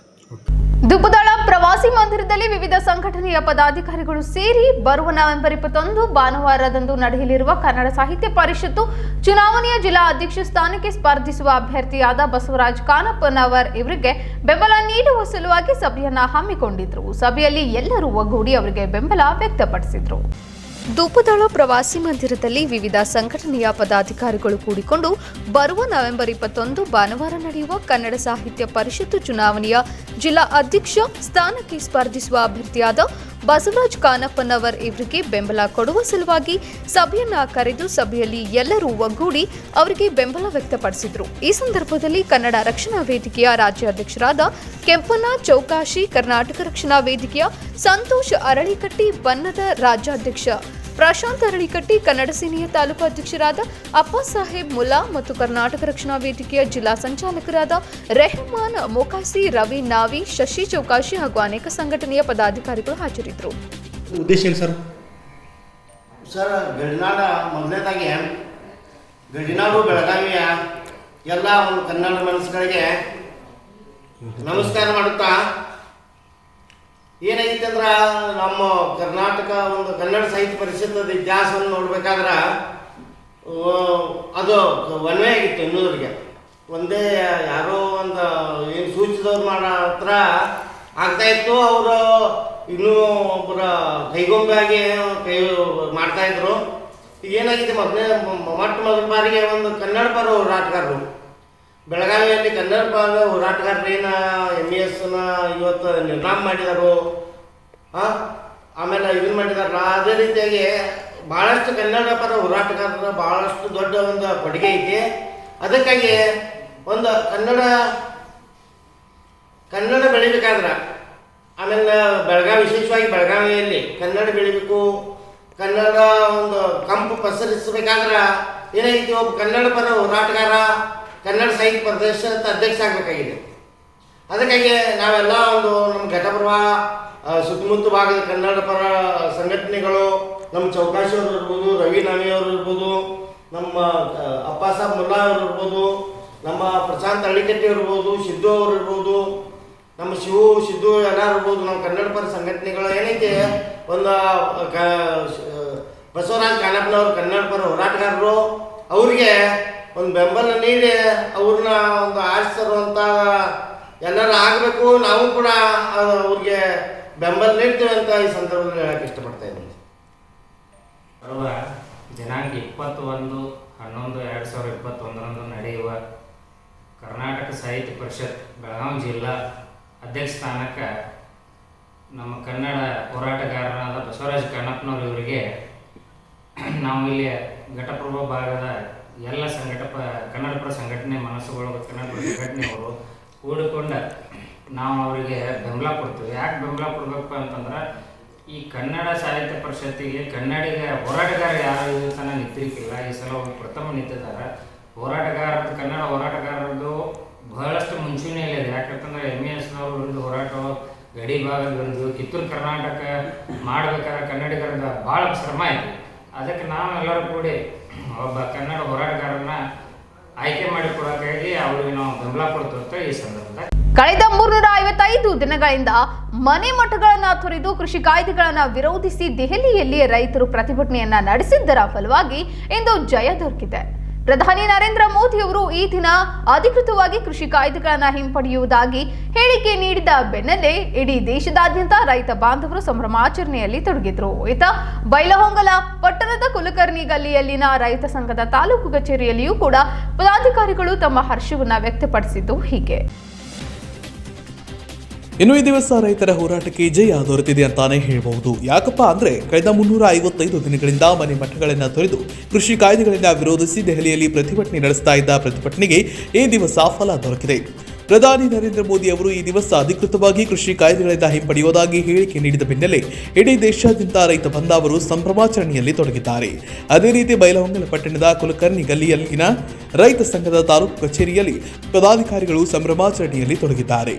ದುಪ್ಪದಳ ಪ್ರವಾಸಿ ಮಂದಿರದಲ್ಲಿ ವಿವಿಧ ಸಂಘಟನೆಯ ಪದಾಧಿಕಾರಿಗಳು ಸೇರಿ ಬರುವ ನವೆಂಬರ್ 21 ಭಾನುವಾರದಂದು ನಡೆಯಲಿರುವ ಕನ್ನಡ ಸಾಹಿತ್ಯ ಪರಿಷತ್ತು ಚುನಾವಣೆಯ ಜಿಲ್ಲಾ ಅಧ್ಯಕ್ಷ ಸ್ಥಾನಕ್ಕೆ ಸ್ಪರ್ಧಿಸುವ ಅಭ್ಯರ್ಥಿಯಾದ ಬಸವರಾಜ್ ಕಾನಪ್ಪನವರ್ ಇವರಿಗೆ ಬೆಂಬಲ ನೀಡುವ ಸಲುವಾಗಿ ಸಭೆಯನ್ನ ಹಮ್ಮಿಕೊಂಡಿದ್ರು. ಸಭೆಯಲ್ಲಿ ಎಲ್ಲರೂ ಒಗ್ಗೂಡಿ ಅವರಿಗೆ ಬೆಂಬಲ ವ್ಯಕ್ತಪಡಿಸಿದ್ರು. ದುಪ್ಪದಳ ಪ್ರವಾಸಿ ಮಂದಿರದಲ್ಲಿ ವಿವಿಧ ಸಂಘಟನೆಯ ಪದಾಧಿಕಾರಿಗಳು ಕೂಡಿಕೊಂಡು ಬರುವ ನವೆಂಬರ್ 21 ಭಾನುವಾರ ನಡೆಯುವ ಕನ್ನಡ ಸಾಹಿತ್ಯ ಪರಿಷತ್ತು ಚುನಾವಣೆಯ ಜಿಲ್ಲಾ ಅಧ್ಯಕ್ಷ ಸ್ಥಾನಕ್ಕೆ ಸ್ಪರ್ಧಿಸುವ ಅಭ್ಯರ್ಥಿಯಾದ ಬಸವರಾಜ್ ಕಾನಪ್ಪನವರ್ ಇವರಿಗೆ ಬೆಂಬಲ ಕೊಡುವ ಸಲುವಾಗಿ ಸಭೆಯನ್ನ ಕರೆದು ಸಭೆಯಲ್ಲಿ ಎಲ್ಲರೂ ಒಗ್ಗೂಡಿ ಅವರಿಗೆ ಬೆಂಬಲ ವ್ಯಕ್ತಪಡಿಸಿದ್ರು. ಈ ಸಂದರ್ಭದಲ್ಲಿ ಕನ್ನಡ ರಕ್ಷಣಾ ವೇದಿಕೆಯ ರಾಜ್ಯಾಧ್ಯಕ್ಷರಾದ ಕೆಂಪಣ್ಣ ಚೌಕಾಶಿ, ಕರ್ನಾಟಕ ರಕ್ಷಣಾ ವೇದಿಕೆಯ ಸಂತೋಷ್ ಅರಳಿಕಟ್ಟಿ, ಬನ್ನದ ರಾಜ್ಯಾಧ್ಯಕ್ಷ ಪ್ರಶಾಂತ್ ಅರಳಿಕಟ್ಟಿ, ಕನ್ನಡ ಸೇನೆಯ ತಾಲೂಕು ಅಧ್ಯಕ್ಷರಾದ ಅಪ್ಪಾಸಾಹೇಬ್ ಮುಲ್ಲಾ ಮತ್ತು ಕರ್ನಾಟಕ ರಕ್ಷಣಾ ವೇದಿಕೆಯ ಜಿಲ್ಲಾ ಸಂಚಾಲಕರಾದ ರೆಹಮಾನ್ ಮೊಕಾಸಿ, ರವಿ ನಾವಿ, ಶಶಿ ಚೌಕಾಶಿ ಹಾಗೂ ಅನೇಕ ಸಂಘಟನೆಯ ಪದಾಧಿಕಾರಿಗಳು ಹಾಜರಿದ್ದರು. ಉದ್ದೇಶ ಏನು ಸರ್? ಸರ್, ಗಡಿನಾಡ ಮೊದಲನೇದಾಗಿ ಗಡಿನಾಡು ಬೆಳಗಾವಿಯ ಎಲ್ಲ ಒಂದು ಕನ್ನಡ ಮನಸ್ಸುಗಳಿಗೆ ನಮಸ್ಕಾರ ಮಾಡುತ್ತಾ, ಏನೈತೆ ಅಂದ್ರೆ ನಮ್ಮ ಕರ್ನಾಟಕ ಒಂದು ಕನ್ನಡ ಸಾಹಿತ್ಯ ಪರಿಷತ್ತದ ಇತಿಹಾಸವನ್ನು ನೋಡ್ಬೇಕಾದ್ರೆ ಅದು ಒನ್ವೇ ಆಗಿತ್ತು. ಇನ್ನೂರಿಗೆ ಒಂದೇ ಯಾರೋ ಒಂದು ಏನು ಸೂಚಿದವ್ರು ಮಾಡೋ ಹತ್ರ ಆಗ್ತಾಯಿತ್ತು. ಅವರು ಇನ್ನೂ ಒಬ್ಬರ ಕೈಗೊಂಬೆಯಾಗಿ ಕೈ ಮಾಡ್ತಾಯಿದ್ರು. ಏನಾಗಿದೆ, ಮೊದಲ ಬಾರಿಗೆ ಒಂದು ಕನ್ನಡ ಪರ ಹೋರಾಟಗಾರರು ಬೆಳಗಾವಿಯಲ್ಲಿ ಕನ್ನಡ ಪರ ಹೋರಾಟಗಾರರೇನ MESನ ಇವತ್ತು ನಿರ್ನಾಮ ಮಾಡಿದರು. ಆಮೇಲೆ ಇದನ್ನು ಮಾಡಿದಾರಲ್ಲ, ಅದೇ ರೀತಿಯಾಗಿ ಭಾಳಷ್ಟು ಕನ್ನಡ ಪರ ಹೋರಾಟಗಾರರ ಭಾಳಷ್ಟು ದೊಡ್ಡ ಒಂದು ಕೊಡುಗೆ ಐತಿ. ಅದಕ್ಕಾಗಿ ಒಂದು ಕನ್ನಡ ಬೆಳಿಬೇಕಾದ್ರೆ, ಆಮೇಲೆ ಬೆಳಗಾವಿ, ವಿಶೇಷವಾಗಿ ಬೆಳಗಾವಿಯಲ್ಲಿ ಕನ್ನಡ ಬೆಳಿಬೇಕು, ಕನ್ನಡ ಒಂದು ಕಂಪು ಪಸರಿಸಬೇಕಾದ್ರೆ ಏನಾಗೈತಿ, ಒಬ್ಬ ಕನ್ನಡ ಪರ ಹೋರಾಟಗಾರ ಕನ್ನಡ ಸಾಹಿತ್ಯ ಪರಿಷತ್ ಅಧ್ಯಕ್ಷ ಆಗಬೇಕಾಗಿದೆ. ಅದಕ್ಕಾಗಿ ನಾವೆಲ್ಲ ಒಂದು ನಮ್ಮ ಘಟಪ್ರಭಾ ಸುತ್ತಮುತ್ತ ಭಾಗದ ಕನ್ನಡ ಪರ ಸಂಘಟನೆಗಳು, ನಮ್ಮ ಚೌಕಾಶಿ ಅವರು ಇರ್ಬೋದು, ರವಿ ನಾವಿಯವರು ಇರ್ಬೋದು, ನಮ್ಮ ಅಪ್ಪಾಸಾಬ್ ಮುಲ್ಲಾ ಅವರು ಇರ್ಬೋದು, ನಮ್ಮ ಪ್ರಶಾಂತ್ ಹಳ್ಳಿಕಟ್ಟಿ ಇರ್ಬೋದು, ಸಿದ್ದು ಅವರು ಇರ್ಬೋದು, ನಮ್ಮ ಸಿದ್ದು ಎಲ್ಲ ಇರ್ಬೋದು, ನಮ್ಮ ಕನ್ನಡ ಪರ ಸಂಘಟನೆಗಳು ಏನೈತೆ ಒಂದು ಬಸವರಾಜ ಕಾನಪ್ಪನವರು ಕನ್ನಡ ಪರ ಹೋರಾಟಗಾರರು, ಅವ್ರಿಗೆ ಒಂದು ಬೆಂಬಲ ನೀಡಿ ಅವ್ರನ್ನ ಒಂದು ಆರಿಸ್ತರುವಂಥ ಎಲ್ಲರೂ ಆಗಬೇಕು. ನಾವು ಕೂಡ ಅವ್ರಿಗೆ ಬೆಂಬಲ ನೀಡ್ತೇವೆ ಅಂತ ಈ ಸಂದರ್ಭದಲ್ಲಿ ಹೇಳಕ್ಕೆ ಇಷ್ಟಪಡ್ತಾ ಇದ್ದೀನಿ. ಬರುವ ದಿನಾಂಕ 21/11/2021 ನಡೆಯುವ ಕರ್ನಾಟಕ ಸಾಹಿತ್ಯ ಪರಿಷತ್ ಬೆಳಗಾವಿ ಜಿಲ್ಲಾ ಅಧ್ಯಕ್ಷ ಸ್ಥಾನಕ್ಕೆ ನಮ್ಮ ಕನ್ನಡ ಹೋರಾಟಗಾರರಾದ ಬಸವರಾಜ ಕಣ್ಣಪ್ಪನವರು ಇವರಿಗೆ ನಾವು ಇಲ್ಲಿ ಘಟಪ್ರಭಾ ಭಾಗದ ಎಲ್ಲ ಕನ್ನಡ ಪರ ಸಂಘಟನೆ ಮನಸ್ಸುಗಳು ಕನ್ನಡ ಪರ ಸಂಘಟನೆಯವರು ಕೂಡಿಕೊಂಡು ನಾವು ಅವರಿಗೆ ಬೆಂಬಲ ಕೊಡ್ತೀವಿ. ಯಾಕೆ ಬೆಂಬಲ ಕೊಡಬೇಕು ಅಂತಂದ್ರೆ, ಈ ಕನ್ನಡ ಸಾಹಿತ್ಯ ಪರಿಷತ್ತಿಗೆ ಕನ್ನಡಿಗ ಹೋರಾಟಗಾರ ಯಾರು ತನ ನಿಂತಿರ್ಕಿಲ್ಲ. ಈ ಸಲ ಪ್ರಥಮ ನಿಂತಿದ್ದಾರೆ. ಕನ್ನಡ ಹೋರಾಟಗಾರರದ್ದು ಬಹಳಷ್ಟು ಮುಂಚೂಣಿಯಲ್ಲಿದೆ. ಯಾಕಂತಂದ್ರೆ MESನವ್ರ ವಿರುದ್ಧ ಹೋರಾಟ, ಗಡಿ ಭಾಗದ ವಿರುದ್ಧ, ಕಿತ್ತೂರು ಕರ್ನಾಟಕ ಮಾಡಬೇಕಾದ್ರೆ ಕನ್ನಡಿಗರದ ಭಾಳ ಶ್ರಮ ಇದೆ. ಅದಕ್ಕೆ ನಾವೆಲ್ಲರೂ ಕೂಡಿ ಒಬ್ಬ ಕನ್ನಡ ಹೋರಾಟಗಾರನ ಆಯ್ಕೆ ಮಾಡಿಕೊಡೋಕ್ಕಾಗಿ ಅವರಿಗೆ ನಾವು ಬೆಂಬಲ ಕೊಡ್ತೀವಿ ಈ ಸಂದರ್ಭದಲ್ಲಿ. ಕಳೆದ 355 ದಿನಗಳಿಂದ ಮನೆ ಮಠಗಳನ್ನ ತೊರೆದು ಕೃಷಿ ಕಾಯ್ದೆಗಳನ್ನ ವಿರೋಧಿಸಿ ದೆಹಲಿಯಲ್ಲಿ ರೈತರು ಪ್ರತಿಭಟನೆಯನ್ನ ನಡೆಸಿದ್ದರ ಫಲವಾಗಿ ಇಂದು ಜಯ ದೊರಕಿದೆ. ಪ್ರಧಾನಿ ನರೇಂದ್ರ ಮೋದಿ ಅವರು ಈ ದಿನ ಅಧಿಕೃತವಾಗಿ ಕೃಷಿ ಕಾಯ್ದೆಗಳನ್ನ ಹಿಂಪಡೆಯುವುದಾಗಿ ಹೇಳಿಕೆ ನೀಡಿದ ಬೆನ್ನಲ್ಲೇ ಇಡೀ ದೇಶದಾದ್ಯಂತ ರೈತ ಬಾಂಧವರು ಸಂಭ್ರಮಾಚರಣೆಯಲ್ಲಿ ತೊಡಗಿದ್ರು. ಇತ್ತ ಬೈಲಹೊಂಗಲ ಪಟ್ಟಣದ ಕುಲಕರ್ಣಿ ಗಲ್ಲಿಯಲ್ಲಿನ ರೈತ ಸಂಘದ ತಾಲೂಕು ಕಚೇರಿಯಲ್ಲಿಯೂ ಕೂಡ ಪದಾಧಿಕಾರಿಗಳು ತಮ್ಮ ಹರ್ಷವನ್ನ ವ್ಯಕ್ತಪಡಿಸಿದ್ದು ಹೀಗೆ. ಇನ್ನು ಈ ದಿವಸ ರೈತರ ಹೋರಾಟಕ್ಕೆ ಜಯ ದೊರೆತಿದೆ ಅಂತಾನೆ ಹೇಳಬಹುದು. ಯಾಕಪ್ಪ ಅಂದ್ರೆ ಕಳೆದ 355 ದಿನಗಳಿಂದ ಮನೆ ಮಠಗಳನ್ನು ತೊರೆದು ಕೃಷಿ ಕಾಯ್ದೆಗಳಿಂದ ವಿರೋಧಿಸಿ ದೆಹಲಿಯಲ್ಲಿ ಪ್ರತಿಭಟನೆ ನಡೆಸ್ತಾ ಇದ್ದ ಪ್ರತಿಭಟನೆಗೆ ಈ ದಿವಸ ಫಲ ದೊರಕಿದೆ. ಪ್ರಧಾನಿ ನರೇಂದ್ರ ಮೋದಿ ಅವರು ಈ ದಿವಸ ಅಧಿಕೃತವಾಗಿ ಕೃಷಿ ಕಾಯ್ದೆಗಳಿಂದ ಹಿಂಪಡೆಯುವುದಾಗಿ ಹೇಳಿಕೆ ನೀಡಿದ ಬೆನ್ನಲ್ಲೇ ಇಡೀ ದೇಶಾದ್ಯಂತ ರೈತ ಬಾಂಧವರು ಸಂಭ್ರಮಾಚರಣೆಯಲ್ಲಿ ತೊಡಗಿದ್ದಾರೆ. ಅದೇ ರೀತಿ ಬೈಲಹೊಂಗಲ ಪಟ್ಟಣದ ಕುಲಕರ್ಣಿ ಗಲ್ಲಿಯಲ್ಲಿನ ರೈತ ಸಂಘದ ತಾಲೂಕು ಕಚೇರಿಯಲ್ಲಿ ಪದಾಧಿಕಾರಿಗಳು ಸಂಭ್ರಮಾಚರಣೆಯಲ್ಲಿ ತೊಡಗಿದ್ದಾರೆ.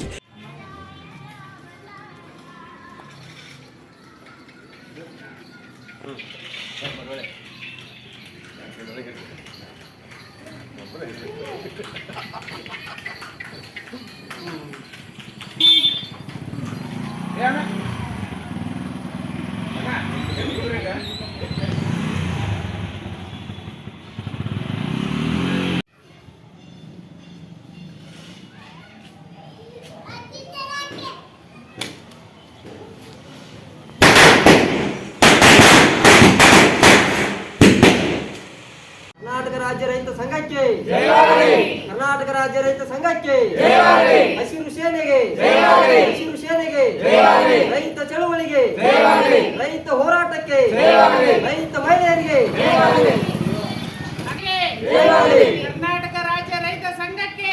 ಕರ್ನಾಟಕ ರಾಜ್ಯ ರೈತ ಸಂಘಕ್ಕೆ ಕರ್ನಾಟಕ ರಾಜ್ಯ ರೈತ ಸಂಘಕ್ಕೆ ಹಸಿರು ಸೇನೆಗೆ ಹಸಿರು ಸೇನೆಗೆ ರೈತ ಚಳವಳಿಗೆ ರೈತ ಹೋರಾಟಕ್ಕೆ ರೈತ ಮಹಿಳೆಯರಿಗೆ ಕರ್ನಾಟಕ ರಾಜ್ಯ ರೈತ ಸಂಘಕ್ಕೆ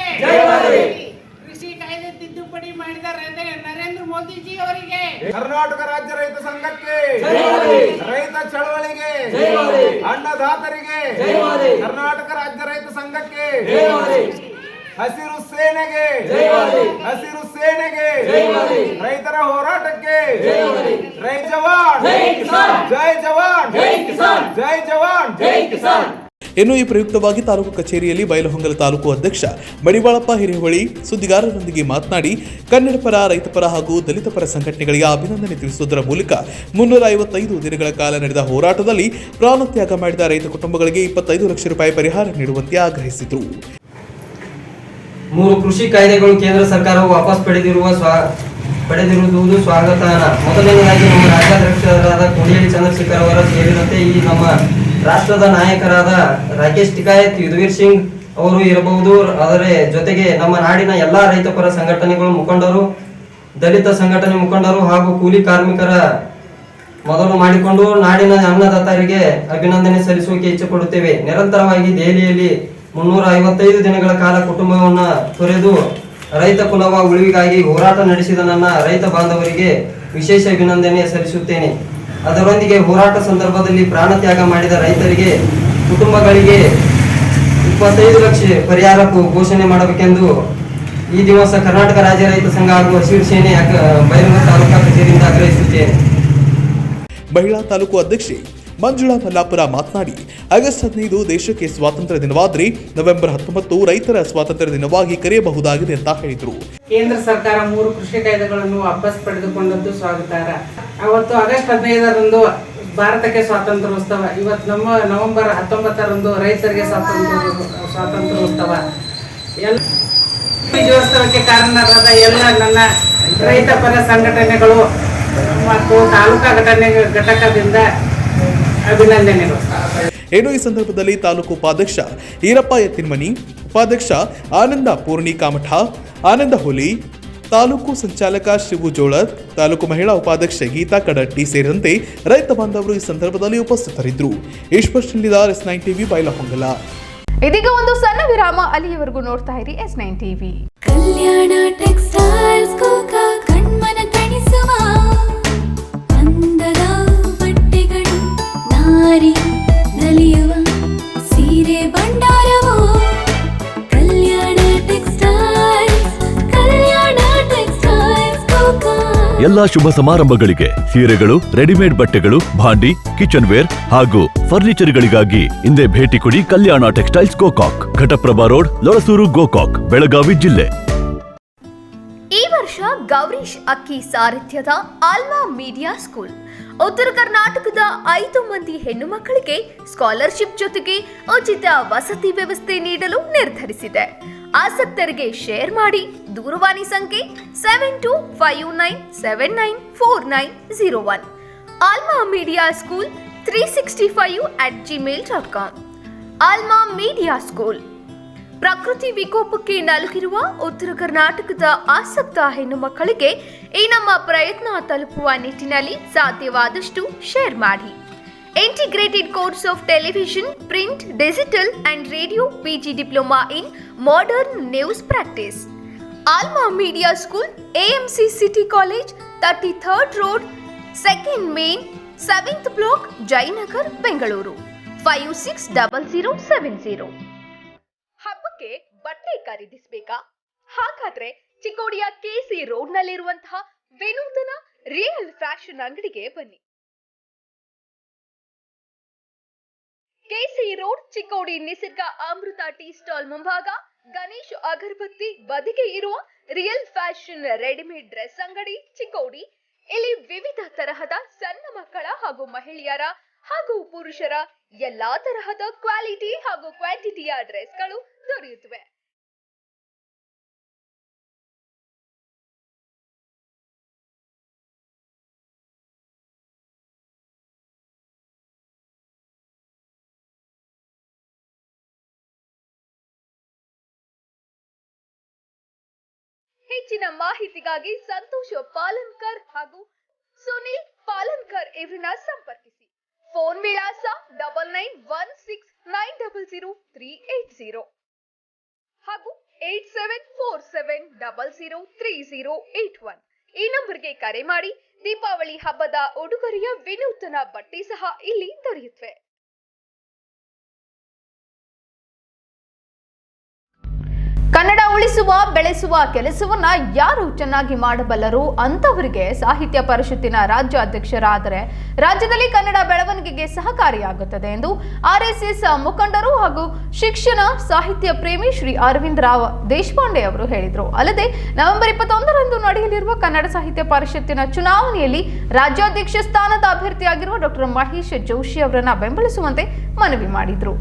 ಕೃಷಿ ಕಾಯ್ದೆ ತಿದ್ದುಪಡಿ ಮಾಡಿದ ನರೇಂದ್ರ ಮೋದಿಜಿ ಅವರಿಗೆ ಕರ್ನಾಟಕ ರಾಜ್ಯ ರೈತ ಸಂಘಕ್ಕೆ ರೈತ ಚಳವಳಿಗೆ ಅನ್ನದಾತರಿಗೆ ಕರ್ನಾಟಕ ರಾಜ್ಯ ರೈತ ಸಂಘಕ್ಕೆ ಹಸಿರು ಸೇನೆಗೆ ಹಸಿರು ಸೇನೆಗೆ ರೈತರ ಹೋರಾಟಕ್ಕೆ ಜೈ ಜವಾನ್ ಜೈ ಜವಾನ್ ಜೈ ಜವಾನ್ ಜೈ ಕಿಸಾನ್. ಇನ್ನು ಈ ಪ್ರಯುಕ್ತವಾಗಿ ತಾಲೂಕು ಕಚೇರಿಯಲ್ಲಿ ಬೈಲಹೊಂಗಲ ತಾಲೂಕು ಅಧ್ಯಕ್ಷ ಮಡಿವಾಳಪ್ಪ ಹಿರೇಹೊಳಿ ಸುದ್ದಿಗಾರರೊಂದಿಗೆ ಮಾತನಾಡಿ ಕನ್ನಡ ಪರ, ರೈತ ಪರ ಹಾಗೂ ದಲಿತ ಪರ ಸಂಘಟನೆಗಳಿಗೆ ಅಭಿನಂದನೆ ತಿಳಿಸುವುದರ ಮೂಲಕ 355 ದಿನಗಳ ಕಾಲ ನಡೆದ ಹೋರಾಟದಲ್ಲಿ ಪ್ರಾಣತ್ಯಾಗ ಮಾಡಿದ ರೈತ ಕುಟುಂಬಗಳಿಗೆ 25 ಲಕ್ಷ ರೂಪಾಯಿ ಪರಿಹಾರ ನೀಡುವಂತೆ ಆಗ್ರಹಿಸಿದರು. 3 ಕೃಷಿ ಕಾಯ್ದೆಗಳು ಕೇಂದ್ರ ಸರ್ಕಾರವು ವಾಪಸ್ ಪಡೆದಿರುವುದು ಸ್ವಾಗತಾರ್ಹ. ಮೊದಲನೇದಾಗಿ ನಮ್ಮ ರಾಜ್ಯಾಧ್ಯಕ್ಷರಾದ ಕೋಡಿಹಳ್ಳಿ ಚಂದ್ರಶೇಖರ್ ಅವರ ಸೇರಿದಂತೆ ಈ ನಮ್ಮ ರಾಷ್ಟ್ರದ ನಾಯಕರಾದ ರಾಕೇಶ್ ಟಿಕಾಯತ್, ಯುಧವೀರ್ ಸಿಂಗ್ ಅವರು ಇರಬಹುದು. ಅದರ ಜೊತೆಗೆ ನಮ್ಮ ನಾಡಿನ ಎಲ್ಲಾ ರೈತಪರ ಸಂಘಟನೆಗಳು ಮುಖಂಡರು ದಲಿತ ಸಂಘಟನೆ ಮುಖಂಡರು ಹಾಗೂ ಕೂಲಿ ಕಾರ್ಮಿಕರ ಮೊದಲು ಮಾಡಿಕೊಂಡು ನಾಡಿನ ಅನ್ನದಾತರಿಗೆ ಅಭಿನಂದನೆ ಸಲ್ಲಿಸುವಿಕೆ ಇಚ್ಛೆ ಪಡುತ್ತೇವೆ. ನಿರಂತರವಾಗಿ ದೆಹಲಿಯಲ್ಲಿ 355 ದಿನಗಳ ಕಾಲ ಕುಟುಂಬವನ್ನು ತೊರೆದು ರೈತ ಕುಲವ ಉಳಿವಿಗಾಗಿ ಹೋರಾಟ ನಡೆಸಿದ ನನ್ನ ರೈತ ಬಾಂಧವರಿಗೆ ವಿಶೇಷ ಅಭಿನಂದನೆ ಸಲ್ಲಿಸುತ್ತೇನೆ. ಅದರೊಂದಿಗೆ ಹೋರಾಟ ಸಂದರ್ಭದಲ್ಲಿ ಪ್ರಾಣ ತ್ಯಾಗ ಮಾಡಿದ ರೈತರಿಗೆ ಕುಟುಂಬಗಳಿಗೆ 25 ಲಕ್ಷ ಪರಿಹಾರ ಘೋಷಣೆ ಮಾಡಬೇಕೆಂದು ಈ ದಿವಸ ಕರ್ನಾಟಕ ರಾಜ್ಯ ರೈತ ಸಂಘ ಹಾಗೂ ಹಸಿರು ಸೇನೆ ಬೈಲಹೊಂಗಲ ತಾಲೂಕಾ ಕಚೇರಿಯಿಂದ ಆಗ್ರಹಿಸುತ್ತೇನೆ. ಮಹಿಳಾ ತಾಲೂಕು ಅಧ್ಯಕ್ಷೆ ಮಂಜುಳಾ ಮಲ್ಲಾಪುರ ಮಾತನಾಡಿ, ಆಗಸ್ಟ್ 15 ದೇಶಕ್ಕೆ ಸ್ವಾತಂತ್ರ್ಯ ದಿನವಾದರೆ ನವೆಂಬರ್ 19 ರೈತರ ಸ್ವಾತಂತ್ರ್ಯ ದಿನವಾಗಿ ಕರೆಯಬಹುದಾಗಿದೆ ಅಂತ ಹೇಳಿದರು. ಕೇಂದ್ರ ಸರ್ಕಾರ 3 ಕೃಷಿ ಕಾಯ್ದೆಗಳನ್ನು ವಾಪಸ್ ಪಡೆದುಕೊಂಡದ್ದು ಸ್ವಾಗತಾರ್ಹ. ಅವತ್ತು ಆಗಸ್ಟ್ 15ರಂದು ಭಾರತಕ್ಕೆ ಸ್ವಾತಂತ್ರ್ಯೋತ್ಸವ. ಇವತ್ತು ನಮ್ಮ ನವೆಂಬರ್ 19ರಂದು ರೈತರಿಗೆ ಸ್ವಾತಂತ್ರ್ಯೋತ್ಸವ. ಎಲ್ಲ ವಿಜಯೋತ್ಸವಕ್ಕೆ ಕಾರಣರಾದ ಎಲ್ಲ ನನ್ನ ರೈತ ಪರ ಸಂಘಟನೆಗಳು ಮತ್ತು ತಾಲೂಕಾ ಘಟಕದಿಂದ ಅಭಿನಂದನೆಗಳು. ಏನು ಈ ಸಂದರ್ಭದಲ್ಲಿ ತಾಲೂಕು ಉಪಾಧ್ಯಕ್ಷ ಈರಪ್ಪ ಎತ್ತಿನಮನಿ, ಉಪಾಧ್ಯಕ್ಷ ಆನಂದ ಪೂರ್ಣಿ ಕಾಮಠ, ಆನಂದ ಹುಲಿ, ತಾಲೂಕು ಸಂಚಾಲಕ ಶಿವು ಜೋಳದ್, ತಾಲೂಕು ಮಹಿಳಾ ಉಪಾಧ್ಯಕ್ಷೆ ಗೀತಾ ಕಡಟ್ಟಿ ಸೇರಿದಂತೆ ರೈತ ಬಾಂಧವರು ಈ ಸಂದರ್ಭದಲ್ಲಿ ಉಪಸ್ಥಿತರಿದ್ದರು. Eshwar ಶಿಂಡಿದಾರ್, S9 TV, Bailhongal. ಇದೀಗ ಒಂದು ಸಣ್ಣ ವಿರಾಮ. ಅಲ್ಲಿಯವರೆಗೂ ನೋಡ್ತಾ ಇರಿ S9 TV. ಕಲ್ಯಾಣ ಟೆಕ್ಸ್ಟೈಲ್ಸ್ ಕಣ್ಮನ ತಣಿಸುವ ಅಂದದ ಬಟ್ಟೆಗಳು, ನಾರಿ ನಲಿಯುವ ಸೀರೆ ಭಂಡಾರವು ಕಲ್ಯಾಣ ಟೆಕ್ಸ್ಟೈಲ್ಸ್, ಕಲ್ಯಾಣ ಟೆಕ್ಸ್ಟೈಲ್ಸ್ ಎಲ್ಲಾ ಶುಭ ಸಮಾರಂಭಗಳಿಗೆ ಸೀರೆಗಳು, ರೆಡಿಮೇಡ್ ಬಟ್ಟೆಗಳು, ಭಾಂಡಿ, ಕಿಚನ್ ವೇರ್ ಹಾಗೂ ಫರ್ನಿಚರ್ಗಳಿಗಾಗಿ ಇಂದೇ ಭೇಟಿ ಕೊಡಿ ಕಲ್ಯಾಣ ಟೆಕ್ಸ್ಟೈಲ್ಸ್ ಗೋಕಾಕ್, ಘಟಪ್ರಭಾ ರೋಡ್, ಲೊರಸೂರು, ಗೋಕಾಕ್, ಬೆಳಗಾವಿ ಜಿಲ್ಲೆ. ಈ ವರ್ಷ ಗೌರೀಶ್ ಅಕ್ಕಿ ಸಾರಥ್ಯದ ಆಲ್ಮಾ ಮೀಡಿಯಾ ಸ್ಕೂಲ್ ಉತ್ತರ ಕರ್ನಾಟಕದ 5 ಮಂದಿ ಹೆಣ್ಣು ಮಕ್ಕಳಿಗೆ ಸ್ಕಾಲರ್ಶಿಪ್ ಜೊತೆಗೆ ಉಚಿತ ವಸತಿ ವ್ಯವಸ್ಥೆ ನೀಡಲು ನಿರ್ಧರಿಸಿದೆ. ಆಸಕ್ತರಿಗೆ ಶೇರ್ ಮಾಡಿ. ದೂರವಾಣಿ ಸಂಖ್ಯೆ 7259794901. Alma Media school 365@gmail.com. Alma Media school. ಪ್ರಕೃತಿ ವಿಕೋಪಕ್ಕೆ ನಲುಗಿರುವ ಉತ್ತರ ಕರ್ನಾಟಕದ ಆಸಕ್ತ ಹೆಣ್ಣು ಮಕ್ಕಳಿಗೆ ಈ ನಮ್ಮ ಪ್ರಯತ್ನ ತಲುಪುವ ನಿಟ್ಟಿನಲ್ಲಿ ಸಾಧ್ಯವಾದಷ್ಟು ಶೇರ್ ಮಾಡಿ. Integrated course of television, print, digital and radio, PG diploma in modern news practice. Alma Media School, AMC city college, 33rd road, 2nd main, 7th block, Jayanagar, Bengaluru 560070. ಹಬ್ಬಕ್ಕೆ ಬಟ್ಟೆ ಖರೀದಿಸಬೇಕಾ? ಹಾಗಾದ್ರೆ ಚಿಕ್ಕೋಡಿಯ KC ರೋಡ್ನಲ್ಲಿರುವಂತಹ ವಿನೂತನ ರಿಯಲ್ ಫ್ಯಾಷನ್ ಅಂಗಡಿಗೆ ಬನ್ನಿ. KC ರೋಡ್, ಚಿಕ್ಕೋಡಿ, ನಿಸರ್ಗ ಅಮೃತ tea stall ಮುಂಭಾಗ, ಗಣೇಶ್ ಅಗರಬತ್ತಿ ಬದಿಗೆ ಇರುವ ರಿಯಲ್ ಫ್ಯಾಷನ್ ರೆಡಿಮೇಡ್ ಡ್ರೆಸ್ ಅಂಗಡಿ, ಚಿಕ್ಕೋಡಿ. ಇಲ್ಲಿ ವಿವಿಧ ತರಹದ ಸಣ್ಣ ಮಕ್ಕಳ ಹಾಗೂ ಮಹಿಳೆಯರ ಹಾಗೂ ಪುರುಷರ ಎಲ್ಲಾ ತರಹದ ಕ್ವಾಲಿಟಿ ಹಾಗೂ ಕ್ವಾಂಟಿಟಿಯ ಡ್ರೆಸ್ಗಳು ದೊರೆಯುತ್ತವೆ. ಹೆಚ್ಚಿನ ಮಾಹಿತಿಗಾಗಿ ಸಂತೋಷ್ ಪಾಲನ್ಕರ್ ಹಾಗೂ ಸುನಿಲ್ ಪಾಲನ್ಕರ್ ಇವರನ್ನ ಸಂಪರ್ಕಿಸಿ. ಫೋನ್ ವಿಳಾಸ 9916900380 ಹಾಗೂ 8747003081. ಈ ನಂಬರ್ಗೆ ಕರೆ ಮಾಡಿ. ದೀಪಾವಳಿ ಹಬ್ಬದ ಉಡುಗೊರೆಯ ವಿನೂತನ ಬಟ್ಟೆ ಸಹ ಇಲ್ಲಿ ದೊರೆಯುತ್ತವೆ. ಕನ್ನಡ ಉಳಿಸುವ, ಬೆಳೆಸುವ ಕೆಲಸವನ್ನ ಯಾರು ಚೆನ್ನಾಗಿ ಮಾಡಬಲ್ಲರು ಅಂತವರಿಗೆ ಸಾಹಿತ್ಯ ಪರಿಷತ್ತಿನ ರಾಜ್ಯಾಧ್ಯಕ್ಷರಾದರೆ ರಾಜ್ಯದಲ್ಲಿ ಕನ್ನಡ ಬೆಳವಣಿಗೆಗೆ ಸಹಕಾರಿಯಾಗುತ್ತದೆ ಎಂದು RSS ಮುಖಂಡರು ಹಾಗೂ ಶಿಕ್ಷಣ ಸಾಹಿತ್ಯ ಪ್ರೇಮಿ ಶ್ರೀ ಅರವಿಂದ್ ರಾವ್ ದೇಶಪಾಂಡೆ ಅವರು ಹೇಳಿದರು. ಅಲ್ಲದೆ ನವೆಂಬರ್ 21ರಂದು ನಡೆಯಲಿರುವ ಕನ್ನಡ ಸಾಹಿತ್ಯ ಪರಿಷತ್ತಿನ ಚುನಾವಣೆಯಲ್ಲಿ ರಾಜ್ಯಾಧ್ಯಕ್ಷ ಸ್ಥಾನದ ಅಭ್ಯರ್ಥಿಯಾಗಿರುವ ಡಾಕ್ಟರ್ ಮಹೇಶ್ ಜೋಶಿ ಅವರನ್ನ ಬೆಂಬಲಿಸುವಂತೆ ಮನವಿ ಮಾಡಿದರು.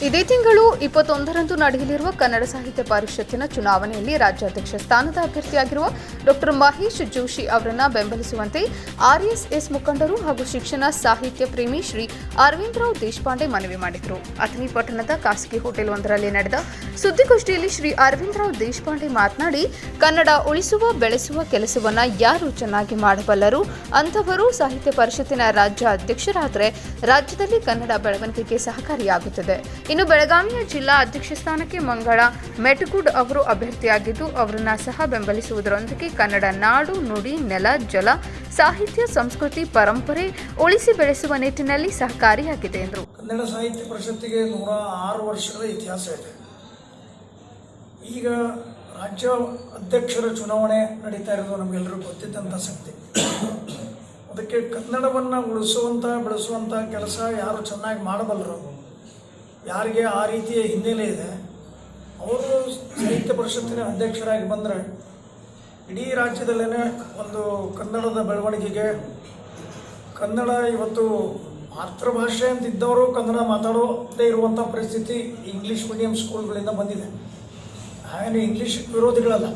ಇದೇ ತಿಂಗಳು 21ರಂದು ನಡೆಯಲಿರುವ ಕನ್ನಡ ಸಾಹಿತ್ಯ ಪರಿಷತ್ತಿನ ಚುನಾವಣೆಯಲ್ಲಿ ರಾಜ್ಯಾಧ್ಯಕ್ಷ ಸ್ಥಾನದ ಅಭ್ಯರ್ಥಿಯಾಗಿರುವ ಡಾಕ್ಟರ್ ಮಹೇಶ್ ಜೋಶಿ ಅವರನ್ನು ಬೆಂಬಲಿಸುವಂತೆ ಆರ್ಎಸ್ಎಸ್ ಮುಖಂಡರು ಹಾಗೂ ಶಿಕ್ಷಣ ಸಾಹಿತ್ಯ ಪ್ರೇಮಿ ಶ್ರೀ ಅರವಿಂದರಾವ್ ದೇಶಪಾಂಡೆ ಮನವಿ ಮಾಡಿದರು. ಅಥಣಿ ಪಟ್ಟಣದ ಖಾಸಗಿ ಹೋಟೆಲ್ ಒಂದರಲ್ಲಿ ನಡೆದ ಸುದ್ದಿಗೋಷ್ಠಿಯಲ್ಲಿ ಶ್ರೀ ಅರವಿಂದರಾವ್ ದೇಶಪಾಂಡೆ ಮಾತನಾಡಿ, ಕನ್ನಡ ಉಳಿಸುವ ಬೆಳೆಸುವ ಕೆಲಸವನ್ನ ಯಾರು ಚೆನ್ನಾಗಿ ಮಾಡಬಲ್ಲರು ಅಂಥವರು ಸಾಹಿತ್ಯ ಪರಿಷತ್ತಿನ ರಾಜ್ಯ ಅಧ್ಯಕ್ಷರಾದರೆ ರಾಜ್ಯದಲ್ಲಿ ಕನ್ನಡ ಬೆಳವಣಿಗೆಗೆ ಸಹಕಾರಿಯಾಗುತ್ತದೆ. ಇನ್ನು ಬೆಳಗಾವಿಯ ಜಿಲ್ಲಾ ಅಧ್ಯಕ್ಷ ಸ್ಥಾನಕ್ಕೆ ಮಂಗಳ ಮೆಟಗುಡ್ ಅವರು ಅಭ್ಯರ್ಥಿಯಾಗಿದ್ದು ಅವರನ್ನ ಸಹ ಬೆಂಬಲಿಸುವುದರೊಂದಿಗೆ ಕನ್ನಡ ನಾಡು, ನುಡಿ, ನೆಲ, ಜಲ, ಸಾಹಿತ್ಯ, ಸಂಸ್ಕೃತಿ, ಪರಂಪರೆ ಉಳಿಸಿ ಬೆಳೆಸುವ ನಿಟ್ಟಿನಲ್ಲಿ ಸಹಕಾರಿಯಾಗಿದೆ ಎಂದರು. ಕನ್ನಡ ಸಾಹಿತ್ಯ ಪರಿಷತ್ತಿಗೆ 106 ವರ್ಷಗಳ ಇತಿಹಾಸ ಇದೆ. ಈಗ ರಾಜ್ಯ ಅಧ್ಯಕ್ಷರ ಚುನಾವಣೆ ನಡೀತಾ ಇರೋದು ನಮಗೆಲ್ಲರೂ ಗೊತ್ತಿದ್ದಂಥ ಸಂಗತಿ. ಅದಕ್ಕೆ ಕನ್ನಡವನ್ನು ಉಳಿಸುವಂಥ ಬೆಳೆಸುವಂಥ ಕೆಲಸ ಯಾರು ಚೆನ್ನಾಗಿ ಮಾಡಬಲ್ಲರು, ಯಾರಿಗೆ ಆ ರೀತಿಯ ಹಿನ್ನೆಲೆ ಇದೆ, ಅವರು ಸಾಹಿತ್ಯ ಪರಿಷತ್ತಿನ ಅಧ್ಯಕ್ಷರಾಗಿ ಬಂದರೆ ಇಡೀ ರಾಜ್ಯದಲ್ಲೇ ಒಂದು ಕನ್ನಡದ ಬೆಳವಣಿಗೆಗೆ, ಕನ್ನಡ ಇವತ್ತು ಮಾತೃಭಾಷೆ ಅಂತಿದ್ದವರು ಕನ್ನಡ ಮಾತಾಡೋದೇ ಇರುವಂಥ ಪರಿಸ್ಥಿತಿ ಇಂಗ್ಲೀಷ್ ಮೀಡಿಯಂ ಸ್ಕೂಲ್ಗಳಿಂದ ಬಂದಿದೆ. ಹಾಗೆ ಇಂಗ್ಲೀಷ್ ವಿರೋಧಿಗಳಲ್ಲ,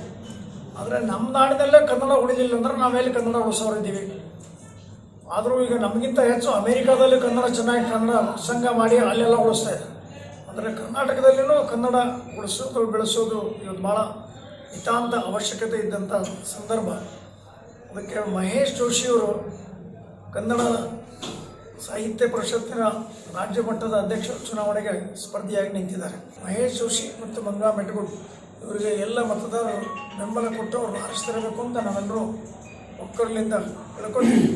ಆದರೆ ನಮ್ಮ ನಾಡಿನಲ್ಲೇ ಕನ್ನಡ ಉಳಿಲಿಲ್ಲ ಅಂದ್ರೆ ನಾವೆಲ್ಲಿ ಕನ್ನಡ ಉಳಿಸೋರಿದ್ದೀವಿ. ಆದರೂ ಈಗ ನಮಗಿಂತ ಹೆಚ್ಚು ಅಮೇರಿಕಾದಲ್ಲಿ ಕನ್ನಡ ಚೆನ್ನಾಗಿ ಕನ್ನಡ ಸಂಘ ಮಾಡಿ ಅಲ್ಲೆಲ್ಲ ಉಳಿಸ್ತಾ ಇದೆ. ಅಂದರೆ ಕರ್ನಾಟಕದಲ್ಲಿನೂ ಕನ್ನಡ ಉಳಿಸೋದು ಬೆಳೆಸೋದು ಇವತ್ತು ಭಾಳ ನಿತಾಂತ ಅವಶ್ಯಕತೆ ಇದ್ದಂಥ ಸಂದರ್ಭ. ಅದಕ್ಕೆ ಮಹೇಶ್ ಜೋಶಿಯವರು ಕನ್ನಡ ಸಾಹಿತ್ಯ ಪರಿಷತ್ತಿನ ರಾಜ್ಯ ಮಟ್ಟದ ಅಧ್ಯಕ್ಷ ಚುನಾವಣೆಗೆ ಸ್ಪರ್ಧಿಯಾಗಿ ನಿಂತಿದ್ದಾರೆ. ಮಹೇಶ್ ಜೋಶಿ ಮತ್ತು ಮಂಗಳ ಮೆಟಗುಡ್ ಇವರಿಗೆ ಎಲ್ಲ ಮತದಾರರು ಬೆಂಬಲ ಕೊಟ್ಟು ಅವರು ಆರಿಸ್ತಿರಬೇಕು ಅಂತ ನಾವೆಲ್ಲರೂ ಒಕ್ಕಲಿಂದ ಹೇಳ್ಕೊತೀವಿ.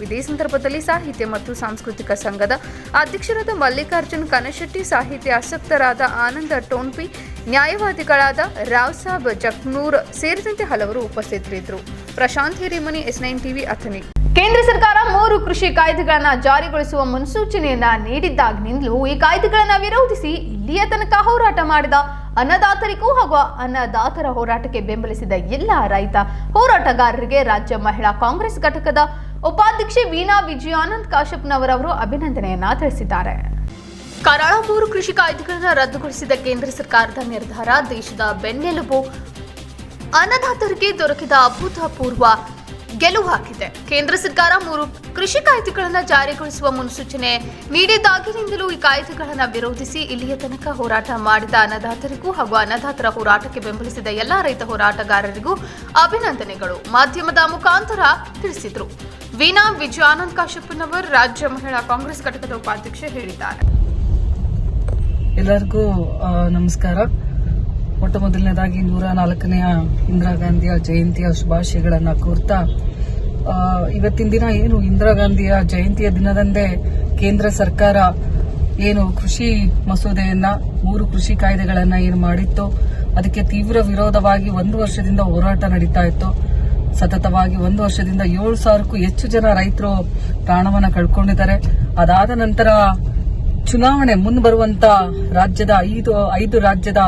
ಇದೇ ಸಂದರ್ಭದಲ್ಲಿ ಸಾಹಿತ್ಯ ಮತ್ತು ಸಾಂಸ್ಕೃತಿಕ ಸಂಘದ ಅಧ್ಯಕ್ಷರಾದ ಮಲ್ಲಿಕಾರ್ಜುನ್ ಕನಶೆಟ್ಟಿ, ಸಾಹಿತ್ಯ ಆಸಕ್ತರಾದ ಆನಂದ ಟೋನ್ಪಿ, ನ್ಯಾಯವಾದಿಗಳಾದ ರಾವ್ ಸಾಬ್ ಜಕ್ನೂರ್ ಸೇರಿದಂತೆ ಹಲವರು ಉಪಸ್ಥಿತರಿದ್ದರು. Prashant Hiremani, S9 TV, Athani. ಕೇಂದ್ರ ಸರ್ಕಾರ 3 ಕೃಷಿ ಕಾಯ್ದೆಗಳನ್ನು ಜಾರಿಗೊಳಿಸುವ ಮುನ್ಸೂಚನೆಯನ್ನ ನೀಡಿದ್ದಾಗಿನಿಂದಲೂ ಈ ಕಾಯ್ದೆಗಳನ್ನು ವಿರೋಧಿಸಿ ಇಲ್ಲಿಯ ತನಕ ಹೋರಾಟ ಮಾಡಿದ ಅನ್ನದಾತರಿಗೂ ಹಾಗೂ ಅನ್ನದಾತರ ಹೋರಾಟಕ್ಕೆ ಬೆಂಬಲಿಸಿದ ಎಲ್ಲ ರೈತ ಹೋರಾಟಗಾರರಿಗೆ ರಾಜ್ಯ ಮಹಿಳಾ ಕಾಂಗ್ರೆಸ್ ಘಟಕದ ಉಪಾಧ್ಯಕ್ಷೆ ವೀಣಾ ವಿಜಯಾನಂದ್ ಕಾಶ್ಯಪ್ನವರವರು ಅಭಿನಂದನೆಯನ್ನ ತಿಳಿಸಿದ್ದಾರೆ. ಕರಾಳ 3 ಕೃಷಿ ಕಾಯ್ದೆಗಳನ್ನು ರದ್ದುಗೊಳಿಸಿದ ಕೇಂದ್ರ ಸರ್ಕಾರದ ನಿರ್ಧಾರ ದೇಶದ ಬೆನ್ನೆಲುಬು ಅನ್ನದಾತರಿಗೆ ದೊರಕಿದ ಅಭೂತಪೂರ್ವ ಗೆಲುವಾಗಿದೆ. ಕೇಂದ್ರ ಸರ್ಕಾರ 3 ಕೃಷಿ ಕಾಯ್ದೆಗಳನ್ನು ಜಾರಿಗೊಳಿಸುವ ಮುನ್ಸೂಚನೆ ನೀಡಿದ್ದಾಗಿನಿಂದಲೂ ಈ ಕಾಯ್ದೆಗಳನ್ನು ವಿರೋಧಿಸಿ ಇಲ್ಲಿಯ ತನಕ ಹೋರಾಟ ಮಾಡಿದ ಅನ್ನದಾತರಿಗೂ ಹಾಗೂ ಅನ್ನದಾತರ ಹೋರಾಟಕ್ಕೆ ಬೆಂಬಲಿಸಿದ ಎಲ್ಲ ರೈತ ಹೋರಾಟಗಾರರಿಗೂ ಅಭಿನಂದನೆಗಳು ಮಾಧ್ಯಮದ ಮುಖಾಂತರ ತಿಳಿಸಿದರು. ವೀಣಾ ವಿಜಯಾನಂದ್ ಕಾಶ್ಯಪ್ನವರು ರಾಜ್ಯ ಮಹಿಳಾ ಕಾಂಗ್ರೆಸ್ ಘಟಕದ ಉಪಾಧ್ಯಕ್ಷೆ ಹೇಳಿದ್ದಾರೆ. ಎಲ್ಲರಿಗೂ ನಮಸ್ಕಾರ. ಮೊಟ್ಟ ಮೊದಲನೇದಾಗಿ 104ನೆಯ ಇಂದಿರಾ ಗಾಂಧಿಯ ಜಯಂತಿಯ ಶುಭಾಶಯಗಳನ್ನು ಕೋರ್ತಾ, ಇವತ್ತಿನ ದಿನ ಏನು ಇಂದಿರಾ ಗಾಂಧಿಯ ಜಯಂತಿಯ ದಿನದಂದೇ ಕೇಂದ್ರ ಸರ್ಕಾರ ಏನು ಕೃಷಿ ಮಸೂದೆಯನ್ನ 3 ಕೃಷಿ ಕಾಯ್ದೆಗಳನ್ನ ಏನು ಮಾಡಿತ್ತು ಅದಕ್ಕೆ ತೀವ್ರ ವಿರೋಧವಾಗಿ 1 ವರ್ಷದಿಂದ ಹೋರಾಟ ನಡೀತಾ ಇತ್ತು. ಸತತವಾಗಿ 1 ವರ್ಷದಿಂದ 7,000ಕ್ಕೂ ಹೆಚ್ಚು ಜನ ರೈತರು ಪ್ರಾಣವನ್ನ ಕಳ್ಕೊಂಡಿದ್ದಾರೆ. ಅದಾದ ನಂತರ ಚುನಾವಣೆ ಮುಂದೆ ಬರುವಂತ ರಾಜ್ಯದ 5 ರಾಜ್ಯದ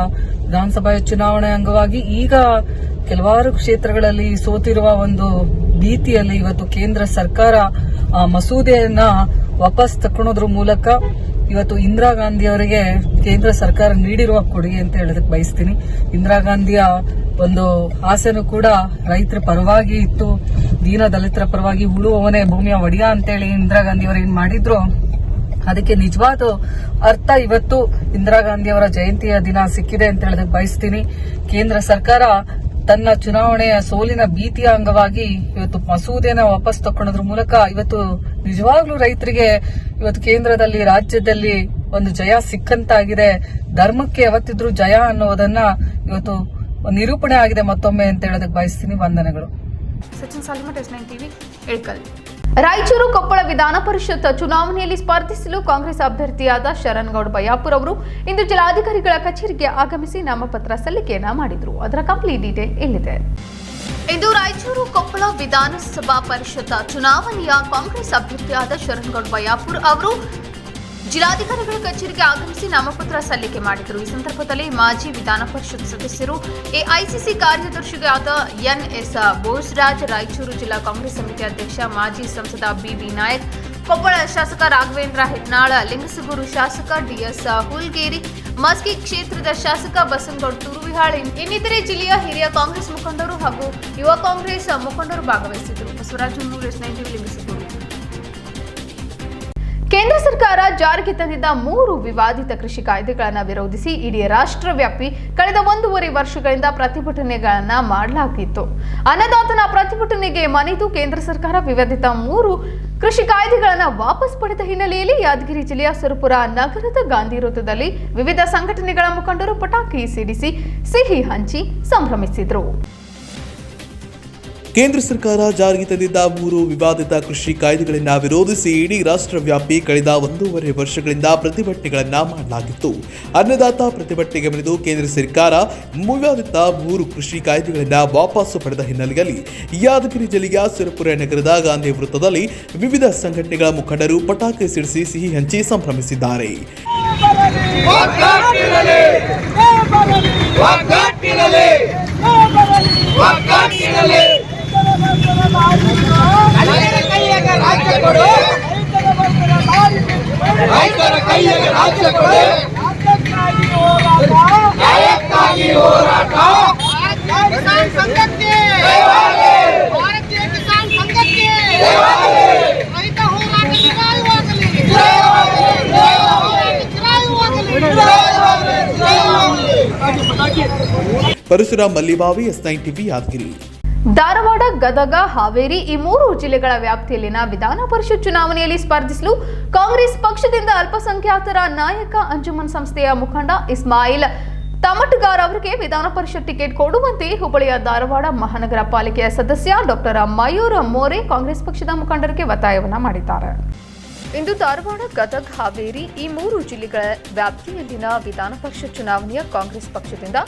ವಿಧಾನಸಭಾ ಚುನಾವಣೆ ಅಂಗವಾಗಿ ಈಗ ಕೆಲವಾರು ಕ್ಷೇತ್ರಗಳಲ್ಲಿ ಸೋತಿರುವ ಒಂದು ಭೀತಿಯಲ್ಲಿ ಇವತ್ತು ಕೇಂದ್ರ ಸರ್ಕಾರ ಮಸೂದೆಯನ್ನ ವಾಪಸ್ ತಕೊಳ್ಳೋದ್ರ ಮೂಲಕ ಇವತ್ತು ಇಂದಿರಾ ಗಾಂಧಿ ಅವರಿಗೆ ಕೇಂದ್ರ ಸರ್ಕಾರ ನೀಡಿರುವ ಕೊಡುಗೆ ಅಂತ ಹೇಳೋದಕ್ಕೆ ಬಯಸ್ತೀನಿ. ಇಂದಿರಾ ಗಾಂಧಿಯ ಒಂದು ಆಸೆನೂ ಕೂಡ ರೈತರ ಪರವಾಗಿ ಇತ್ತು, ದೀನ ದಲಿತರ ಪರವಾಗಿ ಉಳುವವನೇ ಭೂಮಿಯ ಒಡೆಯ ಅಂತೇಳಿ ಇಂದಿರಾ ಗಾಂಧಿ ಅವರು ಏನ್ ಮಾಡಿದ್ರು ಅದಕ್ಕೆ ನಿಜವಾದ ಅರ್ಥ ಇವತ್ತು ಇಂದಿರಾ ಗಾಂಧಿ ಅವರ ಜಯಂತಿಯ ದಿನ ಸಿಕ್ಕಿದೆ ಅಂತ ಹೇಳೋದಕ್ಕೆ ಬಯಸ್ತೀನಿ. ಕೇಂದ್ರ ಸರ್ಕಾರ ತನ್ನ ಚುನಾವಣೆಯ ಸೋಲಿನ ಭೀತಿಯ ಅಂಗವಾಗಿ ಇವತ್ತು ಮಸೂದೆನ ವಾಪಸ್ ತಕೊಳ್ಳೋದ್ರ ಮೂಲಕ ಇವತ್ತು ನಿಜವಾಗ್ಲೂ ರೈತರಿಗೆ ಇವತ್ತು ಕೇಂದ್ರದಲ್ಲಿ ರಾಜ್ಯದಲ್ಲಿ ಒಂದು ಜಯ ಸಿಕ್ಕಂತಾಗಿದೆ. ಧರ್ಮಕ್ಕೆ ಯಾವತ್ತಿದ್ರೂ ಜಯ ಅನ್ನೋದನ್ನ ಇವತ್ತು ನಿರೂಪಣೆ ಆಗಿದೆ ಮತ್ತೊಮ್ಮೆ ಅಂತ ಹೇಳೋದಕ್ಕೆ ಬಯಸ್ತೀನಿ. ವಂದನೆಗಳು. Sachin Salimath, S9 TV, Ilkal. ರಾಯಚೂರು ಕೊಪ್ಪಳ ವಿಧಾನ ಪರಿಷತ್ ಚುನಾವಣೆಯಲ್ಲಿ ಸ್ಪರ್ಧಿಸಲು ಕಾಂಗ್ರೆಸ್ ಅಭ್ಯರ್ಥಿಯಾದ ಶರಣ್ಗೌಡ ಬಯ್ಯಾಪುರ್ ಅವರು ಇಂದು ಜಿಲ್ಲಾಧಿಕಾರಿಗಳ ಕಚೇರಿಗೆ ಆಗಮಿಸಿ ನಾಮಪತ್ರ ಸಲ್ಲಿಕೆಯನ್ನ ಮಾಡಿದರು. ಅದರ ಕಂಪ್ಲೀಟ್ ಡೀಟೇಲ್ ಇಲ್ಲಿದೆ. ಇಂದು ರಾಯಚೂರು ಕೊಪ್ಪಳ ವಿಧಾನಸಭಾ ಪರಿಷತ್ ಚುನಾವಣೆಯ ಕಾಂಗ್ರೆಸ್ ಅಭ್ಯರ್ಥಿಯಾದ ಶರಣ್ಗೌಡ ಬಯ್ಯಾಪುರ್ ಅವರು ಜಿಲ್ಲಾಧಿಕಾರಿಗಳ ಕಚೇರಿಗೆ ಆಗಮಿಸಿ ನಾಮಪತ್ರ ಸಲ್ಲಿಕೆ ಮಾಡಿದರು. ಈ ಸಂದರ್ಭದಲ್ಲಿ ಮಾಜಿ ವಿಧಾನ ಪರಿಷತ್ ಸದಸ್ಯರು, ಎಐಸಿಸಿ ಕಾರ್ಯದರ್ಶಿಯಾದ NS ಬೋಸ್ರಾಜ್, ರಾಯಚೂರು ಜಿಲ್ಲಾ ಕಾಂಗ್ರೆಸ್ ಸಮಿತಿ ಅಧ್ಯಕ್ಷ ಮಾಜಿ ಸಂಸದ BB ನಾಯಕ್, ಕೊಪ್ಪಳ ಶಾಸಕ ರಾಘವೇಂದ್ರ ಹೆಟ್ನಾಳ, ಲಿಂಗಸಗೂರು ಶಾಸಕ ಡಿಎಸ್ ಹುಲ್ಗೇರಿ, ಮಸ್ಕಿ ಕ್ಷೇತ್ರದ ಶಾಸಕ ಬಸನಗೌಡ ತುರುವಿಹಾಳ್ ಇನ್ನಿತರೆ ಜಿಲ್ಲೆಯ ಹಿರಿಯ ಕಾಂಗ್ರೆಸ್ ಮುಖಂಡರು ಹಾಗೂ ಯುವ ಕಾಂಗ್ರೆಸ್ ಮುಖಂಡರು ಭಾಗವಹಿಸಿದರು. Basavaraj Hunnur, S9 TV, Lingasugur. ಕೇಂದ್ರ ಸರ್ಕಾರ ಜಾರಿಗೆ ತಂದಿದ್ದ 3 ವಿವಾದಿತ ಕೃಷಿ ಕಾಯ್ದೆಗಳನ್ನು ವಿರೋಧಿಸಿ ಇಡೀ ರಾಷ್ಟ್ರವ್ಯಾಪಿ ಕಳೆದ 1.5 ವರ್ಷಗಳಿಂದ ಪ್ರತಿಭಟನೆಗಳನ್ನ ಮಾಡಲಾಗಿತ್ತು. ಅನ್ನದಾತನ ಪ್ರತಿಭಟನೆಗೆ ಮಣಿದು ಕೇಂದ್ರ ಸರ್ಕಾರ ವಿವಾದಿತ 3 ಕೃಷಿ ಕಾಯ್ದೆಗಳನ್ನು ವಾಪಸ್ ಪಡೆದ ಹಿನ್ನೆಲೆಯಲ್ಲಿ ಯಾದಗಿರಿ ಜಿಲ್ಲೆಯ ಸುರಪುರ ನಗರದ ಗಾಂಧಿ ವೃತ್ತದಲ್ಲಿ ವಿವಿಧ ಸಂಘಟನೆಗಳ ಮುಖಂಡರು ಪಟಾಕಿ ಸಿಡಿಸಿ ಸಿಹಿ ಹಂಚಿ ಸಂಭ್ರಮಿಸಿದರು. ಕೇಂದ್ರ ಸರ್ಕಾರ ಜಾರಿಗೆ ತಂದಿದ್ದ 3 ವಿವಾದಿತ ಕೃಷಿ ಕಾಯ್ದೆಗಳನ್ನು ವಿರೋಧಿಸಿ ಇಡೀ ರಾಷ್ಟ್ರವ್ಯಾಪಿ ಕಳೆದ 1.5 ವರ್ಷಗಳಿಂದ ಪ್ರತಿಭಟನೆಗಳನ್ನು ಮಾಡಲಾಗಿತ್ತು. ಅನ್ನದಾತ ಪ್ರತಿಭಟನೆಗೆ ಮಣಿದು ಕೇಂದ್ರ ಸರ್ಕಾರ ವಿವಾದಿತ 3 ಕೃಷಿ ಕಾಯ್ದೆಗಳನ್ನು ವಾಪಸ್ಸು ಪಡೆದ ಹಿನ್ನೆಲೆಯಲ್ಲಿ ಯಾದಗಿರಿ ಜಿಲ್ಲೆಯ ಸುರಪುರ ನಗರದ ಗಾಂಧಿ ವೃತ್ತದಲ್ಲಿ ವಿವಿಧ ಸಂಘಟನೆಗಳ ಮುಖಂಡರು ಪಟಾಕಿ ಸಿಡಿಸಿ ಸಿಹಿ ಹಂಚಿ ಸಂಭ್ರಮಿಸಿದ್ದಾರೆ. Parashuram ಮಲ್ಲಿಬಾವಿ, S9 TV, Yadgir. ಧಾರವಾಡ, ಗದಗ, ಹಾವೇರಿ ಈ 3 ಜಿಲ್ಲೆಗಳ ವ್ಯಾಪ್ತಿಯಲ್ಲಿನ ವಿಧಾನ ಪರಿಷತ್ ಚುನಾವಣೆಯಲ್ಲಿ ಸ್ಪರ್ಧಿಸಲು ಕಾಂಗ್ರೆಸ್ ಪಕ್ಷದಿಂದ ಅಲ್ಪಸಂಖ್ಯಾತರ ನಾಯಕ ಅಂಜುಮನ್ ಸಂಸ್ಥೆಯ ಮುಖಂಡ ಇಸ್ಮಾಯಿಲ್ ತಮಟಗಾರ್ ಅವರಿಗೆ ವಿಧಾನ ಪರಿಷತ್ ಟಿಕೆಟ್ ಕೊಡುವಂತೆ ಹುಬ್ಬಳ್ಳಿಯ ಧಾರವಾಡ ಮಹಾನಗರ ಪಾಲಿಕೆಯ ಸದಸ್ಯ ಡಾಕ್ಟರ್ ಮಯೂರ್ ಮೋರೆ ಕಾಂಗ್ರೆಸ್ ಪಕ್ಷದ ಮುಖಂಡರಿಗೆ ಒತ್ತಾಯವನ್ನ ಮಾಡಿದ್ದಾರೆ. ಇಂದು ಧಾರವಾಡ, ಗದಗ, ಹಾವೇರಿ ಈ 3 ಜಿಲ್ಲೆಗಳ ವ್ಯಾಪ್ತಿಯಲ್ಲಿನ ವಿಧಾನ ಪರಿಷತ್ ಚುನಾವಣೆಯ ಕಾಂಗ್ರೆಸ್ ಪಕ್ಷದಿಂದ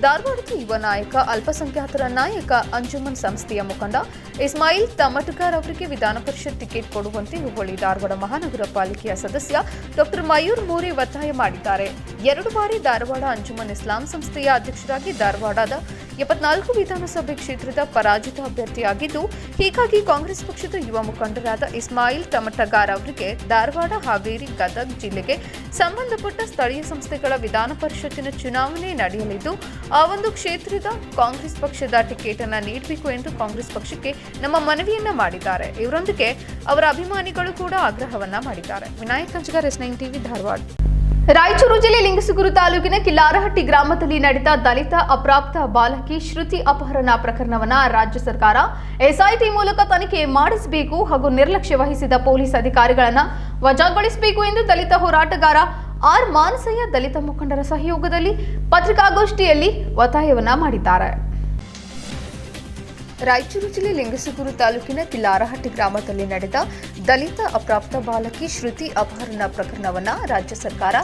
ಧಾರವಾಡದ ಯುವ ನಾಯಕ ಅಲ್ಪಸಂಖ್ಯಾತರ ನಾಯಕ ಅಂಜುಮನ್ ಸಂಸ್ಥೆಯ ಮುಖಂಡ ಇಸ್ಮಾಯಿಲ್ ತಮಟಗಾರ್ ಅವರಿಗೆ ವಿಧಾನ ಪರಿಷತ್ ಟಿಕೆಟ್ ಕೊಡುವಂತೆ ಹುಬ್ಬಳ್ಳಿ ಧಾರವಾಡ ಮಹಾನಗರ ಪಾಲಿಕೆಯ ಸದಸ್ಯ ಡಾಕ್ಟರ್ ಮಯೂರ್ ಮೋರೆ ಒತ್ತಾಯ ಮಾಡಿದ್ದಾರೆ. 2 ಬಾರಿ ಧಾರವಾಡ ಅಂಜುಮನ್ ಇಸ್ಲಾಂ ಸಂಸ್ಥೆಯ ಅಧ್ಯಕ್ಷರಾಗಿ ಧಾರವಾಡದ 74 ವಿಧಾನಸಭೆ ಕ್ಷೇತ್ರದ ಪರಾಜಿತ ಅಭ್ಯರ್ಥಿಯಾಗಿದ್ದು, ಹೀಗಾಗಿ ಕಾಂಗ್ರೆಸ್ ಪಕ್ಷದ ಯುವ ಮುಖಂಡರಾದ ಇಸ್ಮಾಯಿಲ್ ತಮಟಗಾರ್ ಅವರಿಗೆ ಧಾರವಾಡ, ಹಾವೇರಿ, ಗದಗ ಜಿಲ್ಲೆಗೆ ಸಂಬಂಧಪಟ್ಟ ಸ್ಥಳೀಯ ಸಂಸ್ಥೆಗಳ ವಿಧಾನ ಪರಿಷತ್ತಿನ ಚುನಾವಣೆ ನಡೆಯಲಿದ್ದು, ಆ ಒಂದು ಕ್ಷೇತ್ರದ ಕಾಂಗ್ರೆಸ್ ಪಕ್ಷದ ಟಿಕೆಟ್ ಅನ್ನು ನೀಡಬೇಕು ಎಂದು ಕಾಂಗ್ರೆಸ್ ಪಕ್ಷಕ್ಕೆ ನಮ್ಮ ಮನವಿಯನ್ನ ಮಾಡಿದ್ದಾರೆ. ಇವರೊಂದಿಗೆ ಅವರ ಅಭಿಮಾನಿಗಳು ಕೂಡ ಆಗ್ರಹವನ್ನ ಮಾಡಿದ್ದಾರೆ. Vinayak Kanchagar, S9 TV, Dharwad. ರಾಯಚೂರು ಜಿಲ್ಲೆ ಲಿಂಗಸಗೂರು ತಾಲೂಕಿನ ಕಿಲ್ಲಾರಹಟ್ಟಿ ಗ್ರಾಮದಲ್ಲಿ ನಡೆದ ದಲಿತ ಅಪ್ರಾಪ್ತ ಬಾಲಕಿ ಶ್ರುತಿ ಅಪಹರಣ ಪ್ರಕರಣವನ್ನು ರಾಜ್ಯ ಸರ್ಕಾರ ಎಸ್ಐಟಿ ಮೂಲಕ ತನಿಖೆ ಮಾಡಿಸಬೇಕು ಹಾಗೂ ನಿರ್ಲಕ್ಷ್ಯ ವಹಿಸಿದ ಪೊಲೀಸ್ ಅಧಿಕಾರಿಗಳನ್ನು ವಜಾಗೊಳಿಸಬೇಕು ಎಂದು ದಲಿತ ಹೋರಾಟಗಾರ ಆರ್ ಮಾನಸಯ್ಯ ದಲಿತ ಮುಖಂಡರ ಸಹಯೋಗದಲ್ಲಿ ಪತ್ರಿಕಾಗೋಷ್ಠಿಯಲ್ಲಿ ಒತ್ತಾಯವನ್ನ ಮಾಡಿದ್ದಾರೆ. ರಾಯಚೂರು ಜಿಲ್ಲೆ ಲಿಂಗಸಗೂರು ತಾಲೂಕಿನ ಕಿಲ್ಲಾರಹಟ್ಟಿ ಗ್ರಾಮದಲ್ಲಿ ನಡೆದ ದಲಿತ ಅಪ್ರಾಪ್ತ ಬಾಲಕಿ ಶ್ರುತಿ ಅಪಹರಣ ಪ್ರಕರಣವನ್ನು ರಾಜ್ಯ ಸರ್ಕಾರ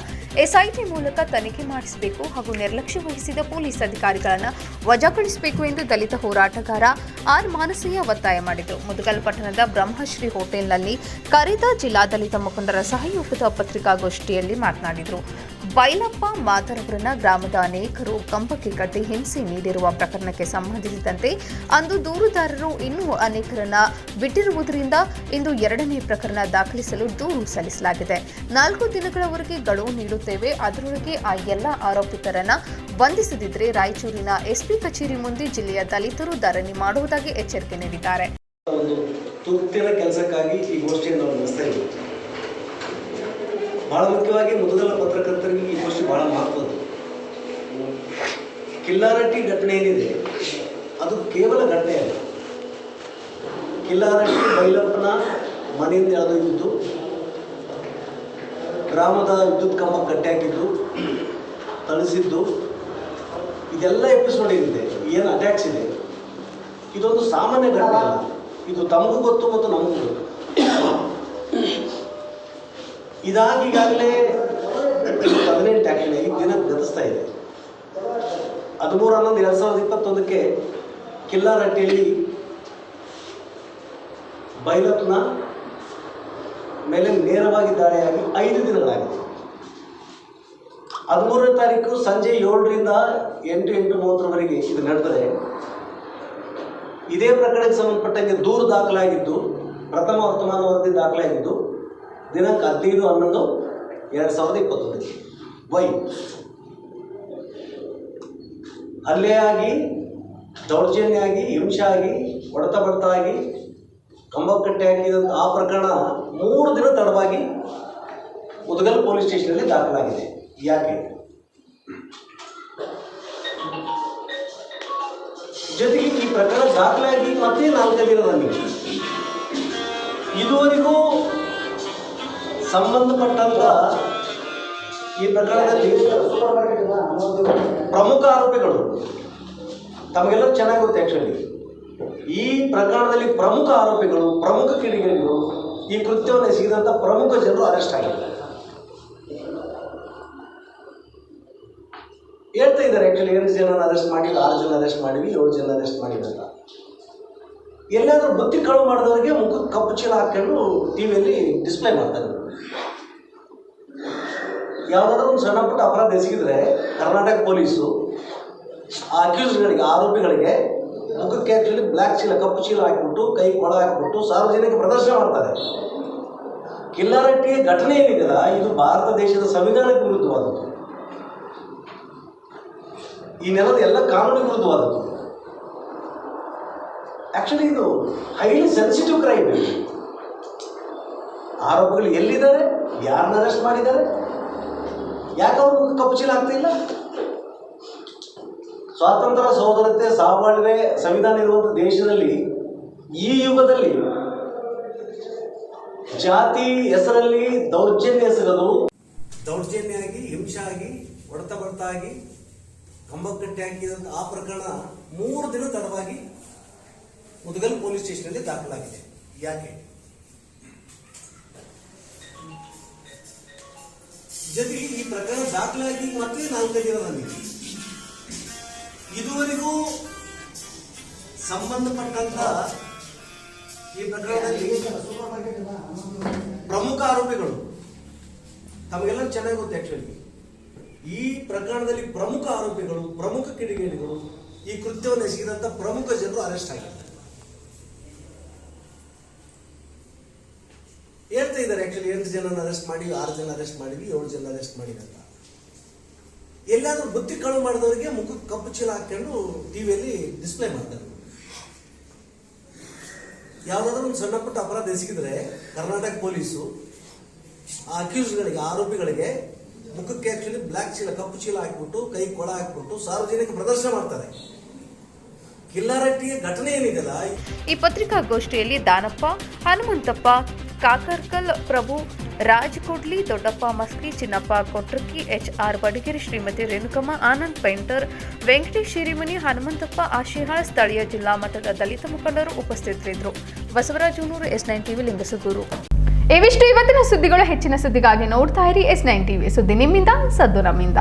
ಎಸ್ಐಟಿ ಮೂಲಕ ತನಿಖೆ ಮಾಡಿಸಬೇಕು ಹಾಗೂ ನಿರ್ಲಕ್ಷ್ಯ ವಹಿಸಿದ ಪೊಲೀಸ್ ಅಧಿಕಾರಿಗಳನ್ನು ವಜಾಗೊಳಿಸಬೇಕು ಎಂದು ದಲಿತ ಹೋರಾಟಗಾರ ಆರ್ ಮಾನಸಯ್ಯ ಒತ್ತಾಯ ಮಾಡಿದರು. ಮುದಗಲ್ ಪಟ್ಟಣದ ಬ್ರಹ್ಮಶ್ರೀ ಹೋಟೆಲ್ನಲ್ಲಿ ಕರೆದ ಜಿಲ್ಲಾ ದಲಿತ ಮುಖಂಡರ ಸಹಯೋಗದ ಪತ್ರಿಕಾಗೋಷ್ಠಿಯಲ್ಲಿ ಮಾತನಾಡಿದರು. ಬೈಲಪ್ಪ ಮಾದರವರನ್ನ ಗ್ರಾಮದ ಅನೇಕರು ಕಂಬಕ್ಕೆ ಕಟ್ಟಿ ಹಿಂಸೆ ನೀಡಿರುವ ಪ್ರಕರಣಕ್ಕೆ ಸಂಬಂಧಿಸಿದಂತೆ ಅಂದು ದೂರುದಾರರು ಇನ್ನೂ ಅನೇಕರನ್ನ ಬಿಟ್ಟಿರುವುದರಿಂದ ಇಂದು 2ನೇ ಪ್ರಕರಣ ದಾಖಲಿಸಲು ದೂರು ಸಲ್ಲಿಸಲಾಗಿದೆ. 4 ದಿನಗಳವರೆಗೆ ಗಡುವು ನೀಡುತ್ತೇವೆ. ಅದರೊಳಗೆ ಆ ಎಲ್ಲ ಆರೋಪಿತರನ್ನ ಬಂಧಿಸದಿದ್ದರೆ ರಾಯಚೂರಿನ ಎಸ್ಪಿ ಕಚೇರಿ ಮುಂದೆ ಜಿಲ್ಲೆಯ ದಲಿತರು ಧರಣಿ ಮಾಡುವುದಾಗಿ ಎಚ್ಚರಿಕೆ ನೀಡಿದ್ದಾರೆ. ಬಹಳ ಮುಖ್ಯವಾಗಿ ಮೊದಲ ಪತ್ರಕರ್ತರಿಗೆ ಈ ಗೋಷ್ಠಿ ಬಹಳ ಮಹತ್ವದ್ದು. ಕಿಲ್ಲಾರಟ್ಟಿ ಘಟನೆ ಏನಿದೆ ಅದು ಕೇವಲ ಘಟನೆ ಅಲ್ಲ. ಕಿಲ್ಲಾರಟ್ಟಿ ಬೈಲಪ್ಪನ ಮನೆಯಿಂದ ಎಳೆದೊಯ್ದಿದ್ದು, ಗ್ರಾಮದ ವಿದ್ಯುತ್ ಕಂಬ ಕಟ್ಟಿ ಹಾಕಿದ್ದು, ಥಳಿಸಿದ್ದು, ಇದೆಲ್ಲ ಎಪಿಸೋಡ್ ಏನಿದೆ, ಏನು ಅಟ್ಯಾಕ್ಸ್ ಇದೆ, ಇದೊಂದು ಸಾಮಾನ್ಯ ಘಟನೆ ಅಲ್ಲ. ಇದು ತಮಗೂ ಗೊತ್ತು ಮತ್ತು ನಮಗೂ ಗೊತ್ತು. ಇದಾಗಿ ಈಗಾಗಲೇ 18 ಆಗ್ತಿದೆ, 5 ದಿನ ಗತಿಸ್ತಾ ಇದೆ. 13/11/2021 ಕಿಲ್ಲಾರಟ್ಟಿಯಲ್ಲಿ ಬೈಲಪ್ಪನ ಮೇಲೆ ನೇರವಾಗಿ ದಾಳಿಯಾಗಿ 5 ದಿನಗಳಾಗಿದೆ. 13ನೇ ತಾರೀಕು ಸಂಜೆ 7ರಿಂದ 8:30 ಇದು ನಡೆದರೆ ಇದೇ ಪ್ರಕರಣಕ್ಕೆ ಸಂಬಂಧಪಟ್ಟಂಗೆ ದೂರು ದಾಖಲಾಗಿದ್ದು, ಪ್ರಥಮ ವರ್ತಮಾನ ವರದಿ ದಾಖಲಾಗಿದ್ದು, ದಿನಾಂಕ 15/11/2021. ವೈ ಹಲ್ಲೆ ಆಗಿ, ದೌರ್ಜನ್ಯ ಆಗಿ, ಹಿಂಸೆ ಆಗಿ, ಹೊಡೆತ ಬಡ್ತ ಆಗಿ, ಕಂಬಕಟ್ಟೆ ಹಾಕಿದಂಥ ಆ ಪ್ರಕರಣ 3 ದಿನ ತಡವಾಗಿ ಮುದಗಲ್ ಪೊಲೀಸ್ ಸ್ಟೇಷನಲ್ಲಿ ದಾಖಲಾಗಿದೆ. ಯಾಕೆ? ಜೊತೆಗೆ ಈ ಪ್ರಕರಣ ದಾಖಲಾಗಿ ಮತ್ತೆ 4 ದಿನದಲ್ಲಿ ಇದುವರೆಗೂ ಸಂಬಂಧಪಟ್ಟಂತ ಈ ಪ್ರಕರಣದಲ್ಲಿ ಪ್ರಮುಖ ಆರೋಪಿಗಳು ತಮಗೆಲ್ಲ ಚೆನ್ನಾಗಿ ಗೊತ್ತು. ಆ್ಯಕ್ಚುಲಿ ಈ ಪ್ರಕರಣದಲ್ಲಿ ಪ್ರಮುಖ ಆರೋಪಿಗಳು, ಪ್ರಮುಖ ಕಿಡಿಗೇಡಿಗಳು, ಈ ಕೃತ್ಯವನ್ನು ಎಸಗಿದಂಥ ಪ್ರಮುಖ ಜನರು ಅರೆಸ್ಟ್ ಆಗಿದ್ದಾರೆ. ಹೇಳ್ತಾ ಇದ್ದಾರೆ ಆ್ಯಕ್ಚುಲಿ 8 ಜನ ಅರೆಸ್ಟ್ ಮಾಡಿ, 6 ಜನ ಅರೆಸ್ಟ್ ಮಾಡಿವಿ, 7 ಜನ ಅರೆಸ್ಟ್ ಮಾಡಿದಂತ. ಎಲ್ಲಾದರೂ ಬುತ್ತಿ ಕಳು ಮಾಡಿದವರಿಗೆ ಮುಖಕ್ಕೆ ಕಪ್ಪು ಚೀಲ ಹಾಕೊಂಡು ಟಿವಿಯಲ್ಲಿ ಡಿಸ್ಪ್ಲೇ ಮಾಡ್ತಾರೆ. ಯಾವುದಾದ್ರೂ ಒಂದು ಸಣ್ಣ ಪುಟ್ಟ ಅಪರಾಧ ಎಸಗಿದ್ರೆ ಕರ್ನಾಟಕ ಪೊಲೀಸು ಆ ಅಕ್ಯೂಸ್ಗಳಿಗೆ, ಆರೋಪಿಗಳಿಗೆ ಮುಖಕ್ಕೆ ಆ್ಯಕ್ಚುಲಿ ಬ್ಲ್ಯಾಕ್ ಚೀಲ, ಕಪ್ಪು ಚೀಲ ಹಾಕಿಬಿಟ್ಟು, ಕೈ ಕೊಳ ಹಾಕಿಬಿಟ್ಟು ಸಾರ್ವಜನಿಕ ಪ್ರದರ್ಶನ ಮಾಡ್ತಾರೆ. ಕಿಲ್ಲಾರಟ್ಟಿಯ ಘಟನೆ ಏನಿದೆಯಲ್ಲ, ಇದು ಭಾರತ ದೇಶದ ಸಂವಿಧಾನಕ್ಕೆ ವಿರುದ್ಧವಾದದ್ದು. ಈ ನೆಲದ ಎಲ್ಲ ಕಾನೂನಿಗೆ ವಿರುದ್ಧವಾದದ್ದು. ಆ್ಯಕ್ಚುಲಿ ಇದು ಹೈಲಿ ಸೆನ್ಸಿಟಿವ್ ಕ್ರೈಮ್. ಆರೋಪಿಗಳು ಎಲ್ಲಿದ್ದಾರೆ, ಯಾರನ್ನ ಅರೆಸ್ಟ್ ಮಾಡಿದ್ದಾರೆ, ಯಾಕೆ ಅವ್ರ ಮುಖ ಕಪ್ಪು ಚೀಲ ಆಗ್ತಾ ಇಲ್ಲ? ಸ್ವಾತಂತ್ರ್ಯ, ಸಹೋದರತೆ, ಸಹಬಾಳ್ವೆ ಸಂವಿಧಾನ ಇರುವಂಥ ದೇಶದಲ್ಲಿ ಈ ಯುಗದಲ್ಲಿ ಜಾತಿ ಹೆಸರಲ್ಲಿ ದೌರ್ಜನ್ಯ ಎಸಗದು, ದೌರ್ಜನ್ಯ ಆಗಿ, ಹಿಂಸೆ ಆಗಿ, ಹೊಡೆತ ಬಡ್ತ ಆಗಿ, ಕಂಬಕಟ್ಟೆ ಹಾಕಿದಂಥ ಆ ಪ್ರಕರಣ 3 ದಿನ ತಡವಾಗಿ ಮುದಗಲ್ ಪೊಲೀಸ್ ಸ್ಟೇಷನ್ನಲ್ಲಿ ದಾಖಲಾಗಿದೆ. ಯಾಕೆ? ಜೊತೆಗೆ ಈ ಪ್ರಕರಣ ದಾಖಲಾಗಿ ಮತ್ತೆ 4 ದಿನದಲ್ಲಿ ಇದುವರೆಗೂ ಸಂಬಂಧಪಟ್ಟಂತ ಈ ಪ್ರಕರಣದಲ್ಲಿ ಪ್ರಮುಖ ಆರೋಪಿಗಳು ತಮಗೆಲ್ಲ ಚೆನ್ನಾಗಿ ಗೊತ್ತು. ಆಕ್ಚುಲಿ ಈ ಪ್ರಕರಣದಲ್ಲಿ ಪ್ರಮುಖ ಆರೋಪಿಗಳು, ಪ್ರಮುಖ ಕಿಡಿಗೇಡಿಗಳು, ಈ ಕೃತ್ಯವನ್ನು ಎಸಗಿದಂತ ಪ್ರಮುಖ ಜನರು ಅರೆಸ್ಟ್ ಆಗಿದ್ದಾರೆ. ಹೇಳ್ತಾ ಇದ್ದಾರೆ ಆಕ್ಚುಲಿ 8 ಜನ ಅರೆಸ್ಟ್ ಮಾಡಿ, 6 ಜನ ಅರೆಸ್ಟ್ ಮಾಡಿವಿ, 7 ಜನ ಅರೆಸ್ಟ್ ಮಾಡಿದಂತ. ಎಲ್ಲಾದ್ರೂ ಬುತ್ತಿ ಕಳು ಮಾಡಿದವರಿಗೆ ಮುಖಕ್ಕೆ ಕಪ್ಪು ಚೀಲ ಹಾಕೊಂಡು ಟಿವಿಯಲ್ಲಿ ಡಿಸ್ಪ್ಲೇ ಮಾಡ್ತಾರೆ. ಯಾವುದಾದ್ರೂ ಒಂದು ಸಣ್ಣ ಪುಟ್ಟ ಅಪರಾಧ ಎಸಗಿದ್ರೆ ಕರ್ನಾಟಕ ಪೊಲೀಸು ಆ ಅಕ್ಯೂಸ್ಗಳಿಗೆ, ಆರೋಪಿಗಳಿಗೆ ಮುಖಕ್ಕೆ ಆಕ್ಚುಲಿ ಬ್ಲ್ಯಾಕ್ ಚೀಲ, ಕಪ್ಪು ಚೀಲ ಹಾಕಿಬಿಟ್ಟು, ಕೈ ಕೊಳ ಹಾಕಿಬಿಟ್ಟು ಸಾರ್ವಜನಿಕ ಪ್ರದರ್ಶನ ಮಾಡ್ತಾರೆ. ಕಿಲ್ಲಾರಟ್ಟಿಯ ಘಟನೆ ಏನಿದೆಯಲ್ಲ. ಈ ಪತ್ರಿಕಾಗೋಷ್ಠಿಯಲ್ಲಿ ದಾನಪ್ಪ, ಹನುಮಂತಪ್ಪ, ಕಾಕರ್ಕಲ್, ಪ್ರಭು, ರಾಜ್ ಕೊಡ್ಲಿ, ದೊಡ್ಡಪ್ಪ ಮಸ್ಕಿ, ಚಿನ್ನಪ್ಪ ಕೊಟ್ರಕ್ಕಿ, HR ಬಡಗೇರಿ, ಶ್ರೀಮತಿ ರೇಣುಕಮ್ಮ, ಆನಂದ್ ಪೈಂಟರ್, ವೆಂಕಟೇಶ್ ಶಿರಿಮನಿ, ಹನುಮಂತಪ್ಪ ಆಶಿಹಾಳ್, ಸ್ಥಳೀಯ ಜಿಲ್ಲಾ ಮಟ್ಟದ ದಲಿತ ಮುಖಂಡರು ಉಪಸ್ಥಿತರಿದ್ದರು. Basavaraj ಊನೂರು, S9 TV, Lingasugur. ಇವಿಷ್ಟು ಇವತ್ತಿನ ಸುದ್ದಿಗಳು. ಹೆಚ್ಚಿನ ಸುದ್ದಿಗಾಗಿ ನೋಡ್ತಾ ಇರಿ S9 TV. ಸುದ್ದಿ ನಿಮ್ಮಿಂದ, ಸದ್ದು ನಮ್ಮಿಂದ.